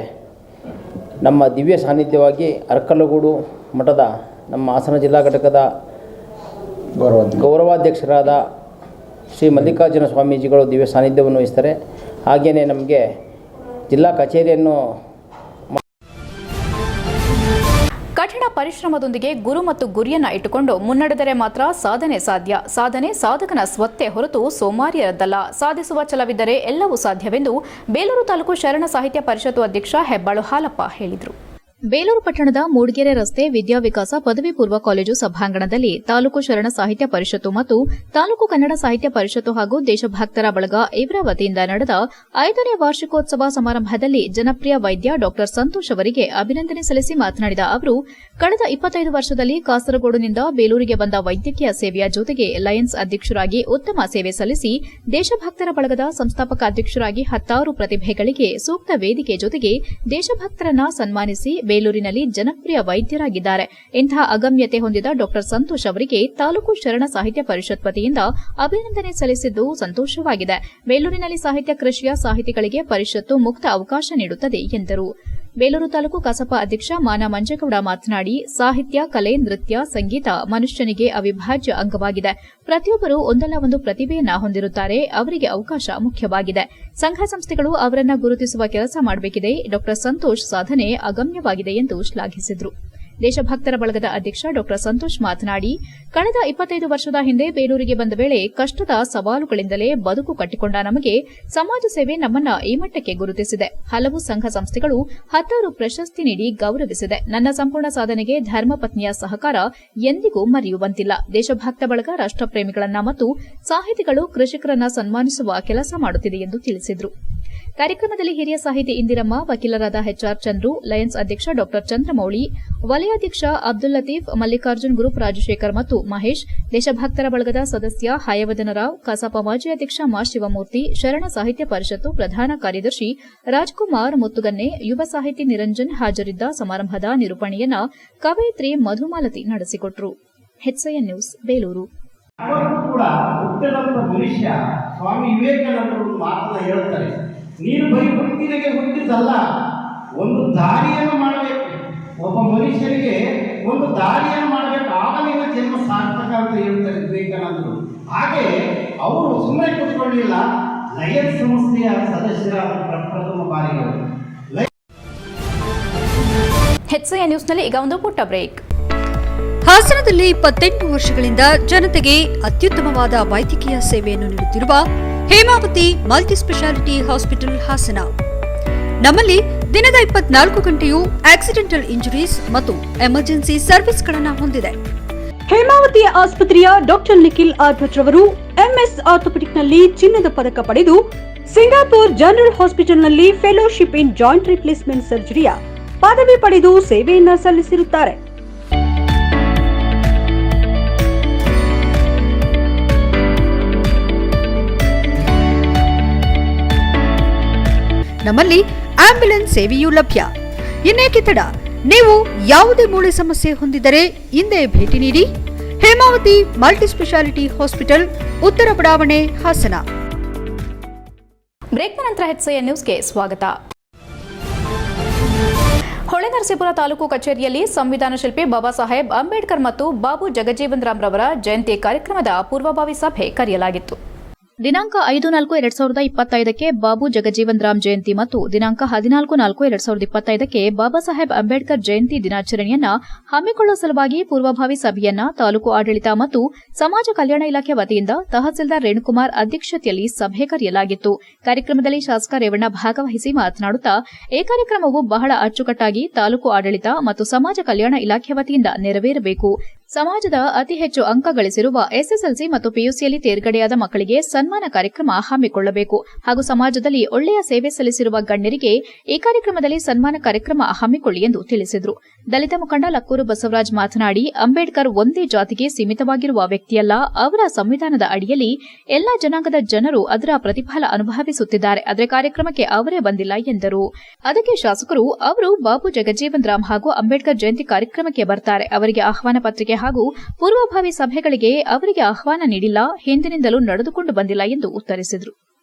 ನಮ್ಮ ದಿವ್ಯ ಸಾನ್ನಿಧ್ಯವಾಗಿ ಅರ್ಕಲಗೂಡು ಮಠದ ನಮ್ಮ ಹಾಸನ ಜಿಲ್ಲಾ ಘಟಕದ ಗೌರವಾಧ್ಯಕ್ಷರಾದ ಶ್ರೀ ಮಲ್ಲಿಕಾರ್ಜುನ ಸ್ವಾಮೀಜಿಗಳು ದಿವ್ಯ ಸಾನ್ನಿಧ್ಯವನ್ನು ವಹಿಸ್ತಾರೆ. ಹಾಗೆಯೇ ನಮಗೆ ಜಿಲ್ಲಾ ಕಚೇರಿಯನ್ನು ಕಠಿಣ ಪರಿಶ್ರಮದೊಂದಿಗೆ ಗುರು ಮತ್ತು ಗುರಿಯನ್ನ ಇಟ್ಟುಕೊಂಡು ಮುನ್ನಡೆದರೆ ಮಾತ್ರ ಸಾಧನೆ ಸಾಧ್ಯ. ಸಾಧನೆ ಸಾಧಕನ ಸ್ವತ್ತೇ ಹೊರತು ಸೋಮಾರಿಯರದ್ದಲ್ಲ. ಸಾಧಿಸುವ ಛಲವಿದ್ದರೆ ಎಲ್ಲವೂ ಸಾಧ್ಯವೆಂದು ಬೇಲೂರು ತಾಲೂಕು ಶರಣ ಸಾಹಿತ್ಯ ಪರಿಷತ್ತು ಅಧ್ಯಕ್ಷ ಹೆಬ್ಬಾಳು ಹಾಲಪ್ಪ ಹೇಳಿದರು. ಬೇಲೂರು ಪಟ್ಟಣದ ಮೂಡಿಗೆರೆ ರಸ್ತೆ ವಿದ್ಯಾವಿಕಾಸ ಪದವಿ ಪೂರ್ವ ಕಾಲೇಜು ಸಭಾಂಗಣದಲ್ಲಿ ತಾಲೂಕು ಶರಣ ಸಾಹಿತ್ಯ ಪರಿಷತ್ತು ಮತ್ತು ತಾಲೂಕು ಕನ್ನಡ ಸಾಹಿತ್ಯ ಪರಿಷತ್ತು ಹಾಗೂ ದೇಶಭಕ್ತರ ಬಳಗ ಇವರ ವತಿಯಿಂದ ನಡೆದ 5ನೇ ವಾರ್ಷಿಕೋತ್ಸವ ಸಮಾರಂಭದಲ್ಲಿ ಜನಪ್ರಿಯ ವೈದ್ಯ ಡಾ ಸಂತೋಷ್ ಅವರಿಗೆ ಅಭಿನಂದನೆ ಸಲ್ಲಿಸಿ ಮಾತನಾಡಿದ ಅವರು, ಕಳೆದ 25 ವರ್ಷದಲ್ಲಿ ಕಾಸರಗೋಡಿನಿಂದ ಬೇಲೂರಿಗೆ ಬಂದ ವೈದ್ಯಕೀಯ ಸೇವೆಯ ಜೊತೆಗೆ ಲಯನ್ಸ್ ಅಧ್ಯಕ್ಷರಾಗಿ ಉತ್ತಮ ಸೇವೆ ಸಲ್ಲಿಸಿ ದೇಶಭಕ್ತರ ಬಳಗದ ಸಂಸ್ಥಾಪಕ ಅಧ್ಯಕ್ಷರಾಗಿ 10 ಪ್ರತಿಭೆಗಳಿಗೆ ಸೂಕ್ತ ವೇದಿಕೆ ಜೊತೆಗೆ ದೇಶಭಕ್ತರನ್ನ ಸನ್ಮಾನಿಸಿ ಬೇಲೂರಿನಲ್ಲಿ ಜನಪ್ರಿಯ ವೈದ್ಯರಾಗಿದ್ದಾರೆ. ಇಂತಹ ಅಗಮ್ಯತೆ ಹೊಂದಿದ ಡಾ ಸಂತೋಷ್ ಅವರಿಗೆ ತಾಲೂಕು ಶರಣ ಸಾಹಿತ್ಯ ಪರಿಷತ್ ವತಿಯಿಂದ ಅಭಿನಂದನೆ ಸಲ್ಲಿಸಿದ್ದು ಸಂತೋಷವಾಗಿದೆ. ಬೇಲೂರಿನಲ್ಲಿ ಸಾಹಿತ್ಯ ಕೃಷಿಯ ಸಾಹಿತಿಗಳಿಗೆ ಪರಿಷತ್ತು ಮುಕ್ತ ಅವಕಾಶ ನೀಡುತ್ತದೆ ಎಂದರು. ಬೇಲೂರು ತಾಲೂಕು ಕಸಾಪ ಅಧ್ಯಕ್ಷ ಮಾನ ಮಂಜೇಗೌಡ ಮಾತನಾಡಿ, ಸಾಹಿತ್ಯ, ಕಲೆ, ನೃತ್ಯ, ಸಂಗೀತ ಮನುಷ್ಯನಿಗೆ ಅವಿಭಾಜ್ಯ ಅಂಗವಾಗಿದೆ. ಪ್ರತಿಯೊಬ್ಬರು ಒಂದಲ್ಲ ಒಂದು ಪ್ರತಿಭೆಯನ್ನ ಹೊಂದಿರುತ್ತಾರೆ. ಅವರಿಗೆ ಅವಕಾಶ ಮುಖ್ಯವಾಗಿದೆ. ಸಂಘ ಸಂಸ್ಥೆಗಳು ಅವರನ್ನ ಗುರುತಿಸುವ ಕೆಲಸ ಮಾಡಬೇಕಿದೆ. ಡಾ ಸಂತೋಷ್ ಸಾಧನೆ ಅಗಮ್ಯವಾಗಿದೆ ಎಂದು ಶ್ಲಾಘಿಸಿದರು. ದೇಶಭಕ್ತರ ಬಳಗದ ಅಧ್ಯಕ್ಷ ಡಾ ಸಂತೋಷ್ ಮಾತನಾಡಿ, ಕಳೆದ 25 ವರ್ಷದ ಹಿಂದೆ ಬೇಲೂರಿಗೆ ಬಂದ ವೇಳೆ ಕಷ್ಟದ ಸವಾಲುಗಳಿಂದಲೇ ಬದುಕು ಕಟ್ಟಿಕೊಂಡ ನಮಗೆ ಸಮಾಜ ಸೇವೆ ನಮ್ಮನ್ನ ಈ ಮಟ್ಟಕ್ಕೆ ಗುರುತಿಸಿದೆ. ಹಲವು ಸಂಘ ಸಂಸ್ಥೆಗಳು 10 ಪ್ರಶಸ್ತಿ ನೀಡಿ ಗೌರವಿಸಿದೆ. ನನ್ನ ಸಂಪೂರ್ಣ ಸಾಧನೆಗೆ ಧರ್ಮಪತ್ನಿಯ ಸಹಕಾರ ಎಂದಿಗೂ ಮರೆಯುವಂತಿಲ್ಲ. ದೇಶಭಕ್ತ ಬಳಗ ರಾಷ್ಟಪ್ರೇಮಿಗಳನ್ನ ಮತ್ತು ಸಾಹಿತಿಗಳು, ಕೃಷಿಕರನ್ನ ಸನ್ಮಾನಿಸುವ ಕೆಲಸ ಮಾಡುತ್ತಿದೆ ಎಂದು ತಿಳಿಸಿದರು. ಕಾರ್ಯಕ್ರಮದಲ್ಲಿ ಹಿರಿಯ ಸಾಹಿತಿ ಇಂದಿರಮ್ಮ, ವಕೀಲರಾದ ಎಚ್ಆರ್ ಚಂದ್ರು, ಲಯನ್ಸ್ ಅಧ್ಯಕ್ಷ ಡಾ ಚಂದ್ರಮೌಳಿ, ವಲಯಾಧ್ಯಕ್ಷ ಅಬ್ದುಲ್ ಲತೀಫ್, ಮಲ್ಲಿಕಾರ್ಜುನ್ ಗ್ರೂಪ್ ರಾಜಶೇಖರ್ ಮತ್ತು ಮಹೇಶ್, ದೇಶಭಕ್ತರ ಬಳಗದ ಸದಸ್ಯ ಹಯವದನರಾವ್, ಕಸಾಪ ಮಾಜಿ ಅಧ್ಯಕ್ಷ ಮಾ ಶಿವಮೂರ್ತಿ, ಶರಣ ಸಾಹಿತ್ಯ ಪರಿಷತ್ತು ಪ್ರಧಾನ ಕಾರ್ಯದರ್ಶಿ ರಾಜ್ಕುಮಾರ್ ಮುತ್ತುಗನ್ನೆ, ಯುವ ಸಾಹಿತಿ ನಿರಂಜನ್ ಹಾಜರಿದ್ದ ಸಮಾರಂಭದ ನಿರೂಪಣೆಯನ್ನ ಕವಯಿತ್ರಿ ಮಧುಮಾಲತಿ ನಡೆಸಿಕೊಟ್ಟರು. HCN news, Belur. ಕೂಡ ಹುಟ್ಟಿದಂತ ಮನುಷ್ಯ ಸ್ವಾಮಿ ವಿವೇಕಾನಂದರು ಮಾತನ್ನ ಹೇಳ್ತಾರೆ, ನೀನು ಬರೀ ಹುಟ್ಟಿನಿಗೆ ಹುಟ್ಟಿದ್ದಲ್ಲ, ಒಂದು ದಾರಿಯನ್ನು ಮಾಡಬೇಕು. ಒಬ್ಬ ಮನುಷ್ಯನಿಗೆ ಒಂದು ದಾರಿಯನ್ನು ಮಾಡಬೇಕು, ಆಗ ನಿನ್ನ ಜನ್ಮ ಸಾರ್ಥಕ ಅಂತ ಹೇಳ್ತಾರೆ ವಿವೇಕಾನಂದರು. ಹಾಗೆ ಅವರು ಸುಮ್ಮನೆ ಕೂತ್ಕೊಳ್ಳಿಲ್ಲ, ಲಯನ್ಸ್ ಸಂಸ್ಥೆಯ ಸದಸ್ಯರಾದ ಪ್ರಥಮ ಬಾರಿಗಳು. HCN ನ್ಯೂಸ್ನಲ್ಲಿ ಈಗ ಒಂದು ಪುಟ್ಟ ಬ್ರೇಕ್. ಹಾಸನದಲ್ಲಿ 28 ವರ್ಷಗಳಿಂದ ಜನತೆಗೆ ಅತ್ಯುತ್ತಮವಾದ ವೈದ್ಯಕೀಯ ಸೇವೆಯನ್ನು ನೀಡುತ್ತಿರುವ Hemavathi multi speciality hospital Hassan. ನಮ್ಮಲ್ಲಿ ದಿನದ 24 ಗಂಟೆಯೂ ಆಕ್ಸಿಡೆಂಟಲ್ ಇಂಜುರೀಸ್ ಮತ್ತು ಎಮರ್ಜೆನ್ಸಿ ಸರ್ವಿಸ್ಗಳನ್ನು ಹೊಂದಿದೆ. ಹೇಮಾವತಿ ಆಸ್ಪತ್ರೆಯ ಡಾಕ್ಟರ್ ನಿಖಿಲ್ ಆರ್ಭಟ್ ರವರು ಎಂಎಸ್ ಆರ್ಥೋಪೆಡಿಕ್ನಲ್ಲಿ ಚಿನ್ನದ ಪದಕ ಪಡೆದು ಸಿಂಗಾಪುರ್ ಜನರಲ್ ಹಾಸ್ಪಿಟಲ್ನಲ್ಲಿ ಫೆಲೋಶಿಪ್ ಇನ್ ಜಾಯಿಂಟ್ ರಿಪ್ಲೇಸ್ಮೆಂಟ್ ಸರ್ಜರಿಯ ಪದವಿ ಪಡೆದು ಸೇವೆಯನ್ನ ಸಲ್ಲಿಸಿರುತ್ತಾರೆ. ನಮ್ಮಲ್ಲಿ ಆಂಬ್ಯುಲೆನ್ಸ್ ಸೇವೆಯೂ ಲಭ್ಯ. ಇನ್ನೇಕೆ ತಡ? ನೀವು ಯಾವುದೇ ಮೂಳೆ ಸಮಸ್ಯೆ ಹೊಂದಿದರೆ ಹಿಂದೆ ಭೇಟಿ ನೀಡಿ. ಹೇಮಾವತಿ ಮಲ್ಟಿ ಸ್ಪೆಷಾಲಿಟಿ ಹಾಸ್ಪಿಟಲ್, ಉತ್ತರ ಬಡಾವಣೆ, ಹಾಸನ. ಬ್ರೇಕ್ನ ನಂತರ HCN ನ್ಯೂಸ್ಗೆ ಸ್ವಾಗತ. ಹೊಳೆನರಸೀಪುರ ತಾಲೂಕು ಕಚೇರಿಯಲ್ಲಿ ಸಂವಿಧಾನ ಶಿಲ್ಪಿ ಬಾಬಾ ಸಾಹೇಬ್ ಅಂಬೇಡ್ಕರ್ ಮತ್ತು ಬಾಬು ಜಗಜೀವನ್ ರಾಮ್ ರವರ ಜಯಂತಿ ಕಾರ್ಯಕ್ರಮದ ಪೂರ್ವಭಾವಿ ಸಭೆ ಕರೆಯಲಾಗಿತ್ತು. ದಿನಾಂಕ 5/4/2025ಕ್ಕೆ ಬಾಬು ಜಗಜೀವನ್ ರಾಮ್ ಜಯಂತಿ ಮತ್ತು ದಿನಾಂಕ 14/4/2025ಕ್ಕೆ ಬಾಬಾ ಸಾಹೇಬ್ ಅಂಬೇಡ್ಕರ್ ಜಯಂತಿ ದಿನಾಚರಣೆಯನ್ನ ಹಮ್ಮಿಕೊಳ್ಳುವ ಸಲುವಾಗಿ ಪೂರ್ವಭಾವಿ ಸಭೆಯನ್ನ ತಾಲೂಕು ಆಡಳಿತ ಮತ್ತು ಸಮಾಜ ಕಲ್ಯಾಣ ಇಲಾಖೆ ವತಿಯಿಂದ ತಹಸೀಲ್ದಾರ್ ರೇಣುಕುಮಾರ್ ಅಧ್ಯಕ್ಷತೆಯಲ್ಲಿ ಸಭೆ ಕರೆಯಲಾಗಿತ್ತು. ಕಾರ್ಯಕ್ರಮದಲ್ಲಿ ಶಾಸಕ ರೇವಣ್ಣ ಭಾಗವಹಿಸಿ ಮಾತನಾಡುತ್ತಾ, ಈ ಕಾರ್ಯಕ್ರಮವು ಬಹಳ ಅಚ್ಚುಕಟ್ಟಾಗಿ ತಾಲೂಕು ಆಡಳಿತ ಮತ್ತು ಸಮಾಜ ಕಲ್ಯಾಣ ಇಲಾಖೆ ವತಿಯಿಂದ ನೆರವೇರಬೇಕು. ಸಮಾಜದ ಅತಿ ಹೆಚ್ಚು ಅಂಕ ಗಳಿಸಿರುವ ಎಸ್ಎಸ್ಎಲ್ಸಿ ಮತ್ತು ಪಿಯುಸಿಯಲ್ಲಿ ತೇರ್ಗಡೆಯಾದ ಮಕ್ಕಳಿಗೆ ಸನ್ಮಾನ ಕಾರ್ಯಕ್ರಮ ಹಮ್ಮಿಕೊಳ್ಳಬೇಕು ಹಾಗೂ ಸಮಾಜದಲ್ಲಿ ಒಳ್ಳೆಯ ಸೇವೆ ಸಲ್ಲಿಸಿರುವ ಗಣ್ಯರಿಗೆ ಈ ಕಾರ್ಯಕ್ರಮದಲ್ಲಿ ಸನ್ಮಾನ ಕಾರ್ಯಕ್ರಮ ಹಮ್ಮಿಕೊಳ್ಳಿ ಎಂದು ತಿಳಿಸಿದರು. ದಲಿತ ಮುಖಂಡ ಲಕ್ಕೂರು ಬಸವರಾಜ್ ಮಾತನಾಡಿ, ಅಂಬೇಡ್ಕರ್ ಒಂದೇ ಜಾತಿಗೆ ಸೀಮಿತವಾಗಿರುವ ವ್ಯಕ್ತಿಯಲ್ಲ, ಅವರ ಸಂವಿಧಾನದ ಅಡಿಯಲ್ಲಿ ಎಲ್ಲಾ ಜನಾಂಗದ ಜನರು ಅದರ ಪ್ರತಿಫಲ ಅನುಭವಿಸುತ್ತಿದ್ದಾರೆ. ಆದರೆ ಕಾರ್ಯಕ್ರಮಕ್ಕೆ ಅವರೇ ಬಂದಿಲ್ಲ ಎಂದರು. ಅದಕ್ಕೆ ಶಾಸಕರು, ಅವರು ಬಾಬು ಜಗಜೀವನ್ ರಾಮ್ ಹಾಗೂ ಅಂಬೇಡ್ಕರ್ ಜಯಂತಿ ಕಾರ್ಯಕ್ರಮಕ್ಕೆ ಬರ್ತಾರೆ, ಅವರಿಗೆ ಆಹ್ವಾನ ಪತ್ರಿಕೆ ಹಾಗೂ ಪೂರ್ವಭಾವಿ ಸಭೆಗಳಿಗೆ ಅವರಿಗೆ ಆಹ್ವಾನ ನೀಡಿಲ್ಲ, ಹಿಂದಿನಿಂದಲೂ ನಡೆದುಕೊಂಡು ಬಂದಿಲ್ಲ ಎಂದು ಉತ್ತರಿಸಿದರು.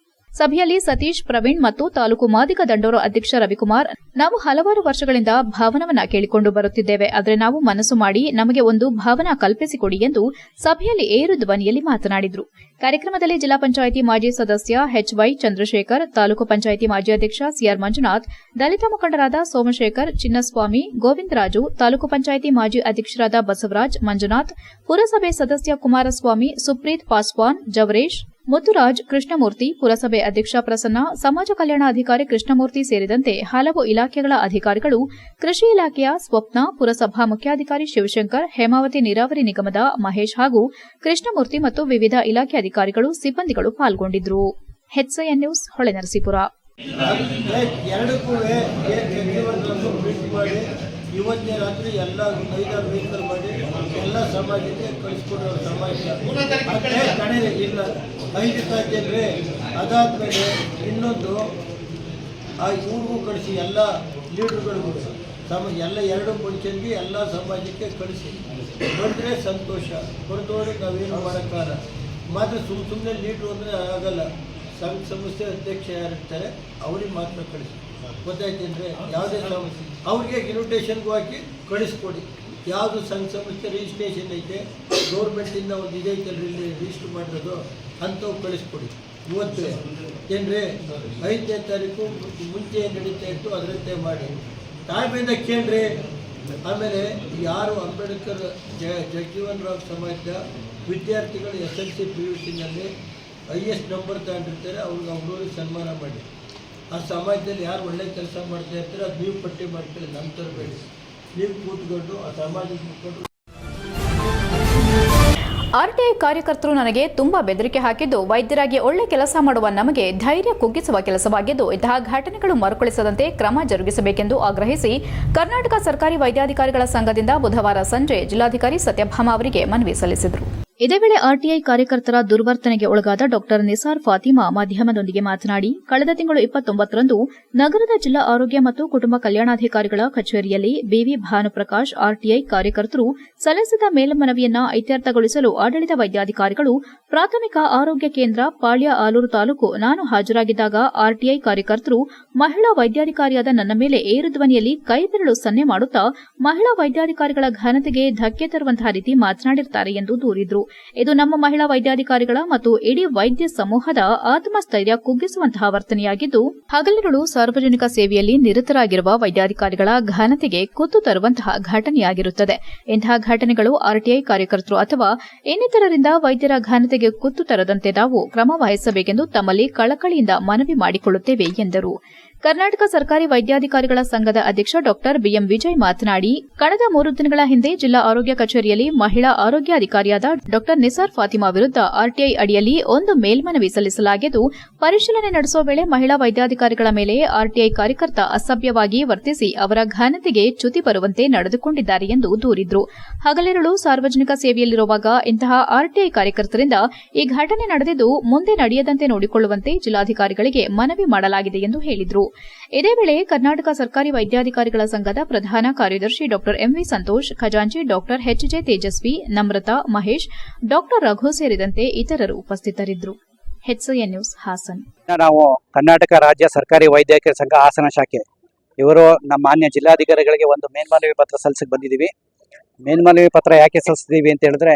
ಸಭೆಯಲ್ಲಿ ಸತೀಶ್, ಪ್ರವೀಣ್ ಮತ್ತು ತಾಲೂಕು ಮಾದಿಗ ದಂಡೋರ ಅಧ್ಯಕ್ಷ ರವಿಕುಮಾರ್, ನಾವು ಹಲವಾರು ವರ್ಷಗಳಿಂದ ಭವನವನ್ನ ಕೇಳಿಕೊಂಡು ಬರುತ್ತಿದ್ದೇವೆ, ಆದರೆ ನಾವು ಮನಸ್ಸು ಮಾಡಿ ನಮಗೆ ಒಂದು ಭವನ ಕಲ್ಪಿಸಿಕೊಡಿ ಎಂದು ಸಭೆಯಲ್ಲಿ ಏರು ಧ್ವನಿಯಲ್ಲಿ ಮಾತನಾಡಿದರು. ಕಾರ್ಯಕ್ರಮದಲ್ಲಿ ಜಿಲ್ಲಾ ಪಂಚಾಯಿತಿ ಮಾಜಿ ಸದಸ್ಯ HY ಚಂದ್ರಶೇಖರ್, ತಾಲೂಕು ಪಂಚಾಯಿತಿ ಮಾಜಿ ಅಧ್ಯಕ್ಷ CR ಮಂಜುನಾಥ್, ದಲಿತ ಮುಖಂಡರಾದ ಸೋಮಶೇಖರ್, ಚಿನ್ನಸ್ವಾಮಿ, ಗೋವಿಂದರಾಜು, ತಾಲೂಕು ಪಂಚಾಯಿತಿ ಮಾಜಿ ಅಧ್ಯಕ್ಷರಾದ ಬಸವರಾಜ್, ಮಂಜುನಾಥ್, ಪುರಸಭೆ ಸದಸ್ಯ ಕುಮಾರಸ್ವಾಮಿ, ಸುಪ್ರೀತ್ ಪಾಸ್ವಾನ್, ಜವರೇಶ್, ಮುತ್ತುರಾಜ್, ಕೃಷ್ಣಮೂರ್ತಿ, ಪುರಸಭೆ ಅಧ್ಯಕ್ಷ ಪ್ರಸನ್ನ, ಸಮಾಜ ಕಲ್ಯಾಣ ಅಧಿಕಾರಿ ಕೃಷ್ಣಮೂರ್ತಿ ಸೇರಿದಂತೆ ಹಲವು ಇಲಾಖೆಗಳ ಅಧಿಕಾರಿಗಳು, ಕೃಷಿ ಇಲಾಖೆಯ ಸ್ವಪ್ನ, ಪುರಸಭಾ ಮುಖ್ಯಾಧಿಕಾರಿ ಶಿವಶಂಕರ್, ಹೇಮಾವತಿ ನೀರಾವರಿ ನಿಗಮದ ಮಹೇಶ್ ಹಾಗೂ ಕೃಷ್ಣಮೂರ್ತಿ ಮತ್ತು ವಿವಿಧ ಇಲಾಖೆ ಅಧಿಕಾರಿಗಳು, ಸಿಬ್ಬಂದಿಗಳು ಪಾಲ್ಗೊಂಡಿದ್ದರು. HCN news, Holenarasipura. ಇವತ್ತೇ ರಾತ್ರಿ ಎಲ್ಲ 5-6 ವೆಹಿಕಲ್ ಮಾಡಿ ಎಲ್ಲ ಸಮಾಜಕ್ಕೆ ಕಳಿಸ್ಕೊಡೋ ಸಮಾಜ ಕಡೆ ಇಲ್ಲ 5 ತಾರೀಕಿಗೆ. ಅದಾದಮೇಲೆ ಇನ್ನೊಂದು ಆ ಇವ್ರಿಗೂ ಕಳಿಸಿ ಎಲ್ಲ ಲೀಡರ್ಗಳಿಗೂ ಎಲ್ಲ 2 ಫಂಕ್ಷನ್ಗೆ ಎಲ್ಲ ಸಮಾಜಕ್ಕೆ ಕಳಿಸಿ ಬಂದರೆ ಸಂತೋಷ, ಹೊರತೋದ್ರೆ ನಾವೇನು ಮಾಡೋಕ್ಕಾಗಲ್ಲ. ಮಾತ್ರ ಸುಮ್ಮನೆ ಲೀಡ್ರು ಅಂದರೆ ಆಗಲ್ಲ. ಸಂಘ ಸಂಸ್ಥೆ ಅಧ್ಯಕ್ಷ ಯಾರಿರ್ತಾರೆ ಅವ್ರಿಗೆ ಮಾತ್ರ ಕಳಿಸಿ. ಗೊತ್ತಾಯ್ತೇನ್ರಿ? ಯಾವುದೇ ಸಮಸ್ಯೆ ಅವ್ರಿಗೆ ಇನ್ವಿಟೇಷನ್ಗೂ ಹಾಕಿ ಕಳಿಸ್ಕೊಡಿ. ಯಾವುದು ಸಂಘ ಸಂಸ್ಥೆ ರಿಜಿಸ್ಟ್ರೇಷನ್ ಐತೆ ಗೌರ್ಮೆಂಟಿಂದ ಒಂದು ಇದೈತಲ್ರಿ ಇಲ್ಲಿ ರಿಜಿಸ್ಟರ್ ಮಾಡಿರೋದು ಅಂಥವು ಕಳಿಸ್ಕೊಡಿ. ಇವತ್ತು ಏನ್ರಿ 5ನೇ ತಾರೀಕು ಮುಂಚೆ ಏನು ನಡೀತಾ ಇತ್ತು ಅದರಂತೆ ಮಾಡಿ ತಾಳ್ಮೆಯಿಂದ ಕೇಳ್ರಿ. ಆಮೇಲೆ ಯಾರು ಅಂಬೇಡ್ಕರ್ ಜಗಜೀವನ್ ರಾಮ್ ಸಮಾಜದ ವಿದ್ಯಾರ್ಥಿಗಳು SLC PUCನಲ್ಲಿ ಹೈಯೆಸ್ಟ್ ನಂಬರ್ ತಗೊಂಡಿರ್ತಾರೆ, ಅವ್ರಿಗೆ ಅವ್ರಿಗೆ ಸನ್ಮಾನ ಮಾಡಿ. ಆ ಸಮಾಜದಲ್ಲಿ ಯಾರು ಒಳ್ಳೆ ಕೆಲಸ ಮಾಡ್ತಾ ಇರ್ತಾರೆ ಅದು ನೀವು ಪಟ್ಟಿ ಮಾಡ್ಕೊಳ್ಳಿ, ನಮ್ಮ ತರಬೇಡಿ. ನೀವು ಕೂತ್ಕೊಂಡು ಆ ಸಮಾಜಕ್ಕೆ ಮುಖಂಡರು. ಆರ್ಟಿಐ ಕಾರ್ಯಕರ್ತರು ನನಗೆ ತುಂಬಾ ಬೆದರಿಕೆ ಹಾಕಿದ್ದು ವೈದ್ಯರಾಗಿ ಒಳ್ಳೆ ಕೆಲಸ ಮಾಡುವ ನಮಗೆ ಧೈರ್ಯ ಕುಗ್ಗಿಸುವ ಕೆಲಸವಾಗಿದ್ದು ಇಂತಹ ಘಟನೆಗಳು ಮರುಕಳಿಸದಂತೆ ಕ್ರಮ ಜರುಗಿಸಬೇಕೆಂದು ಆಗ್ರಹಿಸಿ ಕರ್ನಾಟಕ ಸರ್ಕಾರಿ ವೈದ್ಯಾಧಿಕಾರಿಗಳ ಸಂಘದಿಂದ ಬುಧವಾರ ಸಂಜೆ ಜಿಲ್ಲಾಧಿಕಾರಿ ಸತ್ಯಭಾಮ ಅವರಿಗೆ ಮನವಿ ಸಲ್ಲಿಸಿದರು. ಇದೇ ವೇಳೆ ಆರ್ಟಿಐ ಕಾರ್ಯಕರ್ತರ ದುರ್ವರ್ತನೆಗೆ ಒಳಗಾದ ಡಾ ನಿಸಾರ್ ಫಾತಿಮಾ ಮಾಧ್ಯಮದೊಂದಿಗೆ ಮಾತನಾಡಿ, ಕಳೆದ ತಿಂಗಳು 29ರಂದು ನಗರದ ಜಿಲ್ಲಾ ಆರೋಗ್ಯ ಮತ್ತು ಕುಟುಂಬ ಕಲ್ಯಾಣಾಧಿಕಾರಿಗಳ ಕಚೇರಿಯಲ್ಲಿ ಬಿವಿ ಭಾನುಪ್ರಕಾಶ್ ಆರ್ಟಿಐ ಕಾರ್ಯಕರ್ತರು ಸಲ್ಲಿಸಿದ ಮೇಲ್ಮನವಿಯನ್ನ ಇತ್ಯರ್ಥಗೊಳಿಸಲು ಆಡಳಿತ ವೈದ್ಯಾಧಿಕಾರಿಗಳು ಪ್ರಾಥಮಿಕ ಆರೋಗ್ಯ ಕೇಂದ್ರ ಪಾಳ್ಯ ಆಲೂರು ತಾಲೂಕು ನಾನು ಹಾಜರಾಗಿದ್ದಾಗ ಆರ್ಟಿಐ ಕಾರ್ಯಕರ್ತರು ಮಹಿಳಾ ವೈದ್ಯಾಧಿಕಾರಿಯಾದ ನನ್ನ ಮೇಲೆ ಏರು ಧ್ವನಿಯಲ್ಲಿ ಕೈಬೆರಳು ಸನ್ನೆ ಮಾಡುತ್ತಾ ಮಹಿಳಾ ವೈದ್ಯಾಧಿಕಾರಿಗಳ ಘನತೆಗೆ ಧಕ್ಕೆ ತರುವಂತಹ ರೀತಿ ಮಾತನಾಡಿರುತ್ತಾರೆ ಎಂದು ದೂರಿದರು. ಇದು ನಮ್ಮ ಮಹಿಳಾ ವೈದ್ಯಾಧಿಕಾರಿಗಳ ಮತ್ತು ಇಡೀ ವೈದ್ಯ ಸಮೂಹದ ಆತ್ಮಸ್ಥೈರ್ಯ ಕುಗ್ಗಿಸುವಂತಹ ವರ್ತನೆಯಾಗಿದ್ದು ಹಗಲಿರುಳು ಸಾರ್ವಜನಿಕ ಸೇವೆಯಲ್ಲಿ ನಿರತರಾಗಿರುವ ವೈದ್ಯಾಧಿಕಾರಿಗಳ ಘನತೆಗೆ ಕುತ್ತು ತರುವಂತಹ ಘಟನೆಯಾಗಿರುತ್ತದೆ. ಇಂತಹ ಘಟನೆಗಳು ಆರ್ಟಿಐ ಕಾರ್ಯಕರ್ತರು ಅಥವಾ ಇನ್ನಿತರರಿಂದ ವೈದ್ಯರ ಘನತೆಗೆ ಕುತ್ತು ತರದಂತೆ ನಾವು ಕ್ರಮ ವಹಿಸಬೇಕೆಂದು ತಮ್ಮಲ್ಲಿ ಕಳಕಳಿಯಿಂದ ಮನವಿ ಮಾಡಿಕೊಳ್ಳುತ್ತೇವೆ ಎಂದರು. ಕರ್ನಾಟಕ ಸರ್ಕಾರಿ ವೈದ್ಯಾಧಿಕಾರಿಗಳ ಸಂಘದ ಅಧ್ಯಕ್ಷ ಡಾ ಬಿಎಂ ವಿಜಯ್ ಮಾತನಾಡಿ, ಕಳೆದ 3 ದಿನಗಳ ಹಿಂದೆ ಜಿಲ್ಲಾ ಆರೋಗ್ಯ ಕಚೇರಿಯಲ್ಲಿ ಮಹಿಳಾ ಆರೋಗ್ಯಾಧಿಕಾರಿಯಾದ ಡಾ ನಿಸಾರ್ ಫಾತಿಮಾ ವಿರುದ್ಧ ಆರ್ಟಿಐ ಅಡಿಯಲ್ಲಿ ಒಂದು ಮೇಲ್ಮನವಿ ಸಲ್ಲಿಸಲಾಗಿದ್ದು, ಪರಿಶೀಲನೆ ನಡೆಸುವ ವೇಳೆ ಮಹಿಳಾ ವೈದ್ಯಾಧಿಕಾರಿಗಳ ಮೇಲೆ ಆರ್ಟಿಐ ಕಾರ್ಯಕರ್ತ ಅಸಭ್ಯವಾಗಿ ವರ್ತಿಸಿ ಅವರ ಘನತೆಗೆ ಚ್ಯುತಿ ಬರುವಂತೆ ನಡೆದುಕೊಂಡಿದ್ದಾರೆ ಎಂದು ದೂರಿದರು. ಹಗಲಿರುಳು ಸಾರ್ವಜನಿಕ ಸೇವೆಯಲ್ಲಿರುವಾಗ ಇಂತಹ ಆರ್ಟಿಐ ಕಾರ್ಯಕರ್ತರಿಂದ ಈ ಘಟನೆ ನಡೆದಿದ್ದು ಮುಂದೆ ನಡೆಯದಂತೆ ನೋಡಿಕೊಳ್ಳುವಂತೆ ಜಿಲ್ಲಾಧಿಕಾರಿಗಳಿಗೆ ಮನವಿ ಮಾಡಲಾಗಿದೆ ಎಂದು ಹೇಳಿದರು. ಇದೇ ವೇಳೆ ಕರ್ನಾಟಕ ಸರ್ಕಾರಿ ವೈದ್ಯಾಧಿಕಾರಿಗಳ ಸಂಘದ ಪ್ರಧಾನ ಕಾರ್ಯದರ್ಶಿ ಡಾ ಎಂವಿ ಸಂತೋಷ್, ಖಜಾಂಚಿ ಡಾ ಎಚ್ಜೆ ತೇಜಸ್ವಿ, ನಮ್ರತಾ, ಮಹೇಶ್, ಡಾ ರಘು ಸೇರಿದಂತೆ ಇತರರು ಉಪಸ್ಥಿತರಿದ್ದರು. HCN news Hassan. ನಾವು ಕರ್ನಾಟಕ ರಾಜ್ಯ ಸರ್ಕಾರಿ ವೈದ್ಯಕೀಯ ಸಂಘ ಹಾಸನ ಶಾಖೆ ಇವರು ನಮ್ಮ ಮಾನ್ಯ ಜಿಲ್ಲಾಧಿಕಾರಿಗಳಿಗೆ ಒಂದು ಮೇಲ್ಮನವಿ ಪತ್ರ ಸಲ್ಲಿಸಕ್ಕೆ ಬಂದಿದ್ದೀವಿ. ಮೇಲ್ಮನವಿ ಪತ್ರ ಯಾಕೆ ಸಲ್ಲಿಸಿದ್ದೀವಿ ಅಂತ ಹೇಳಿದ್ರೆ,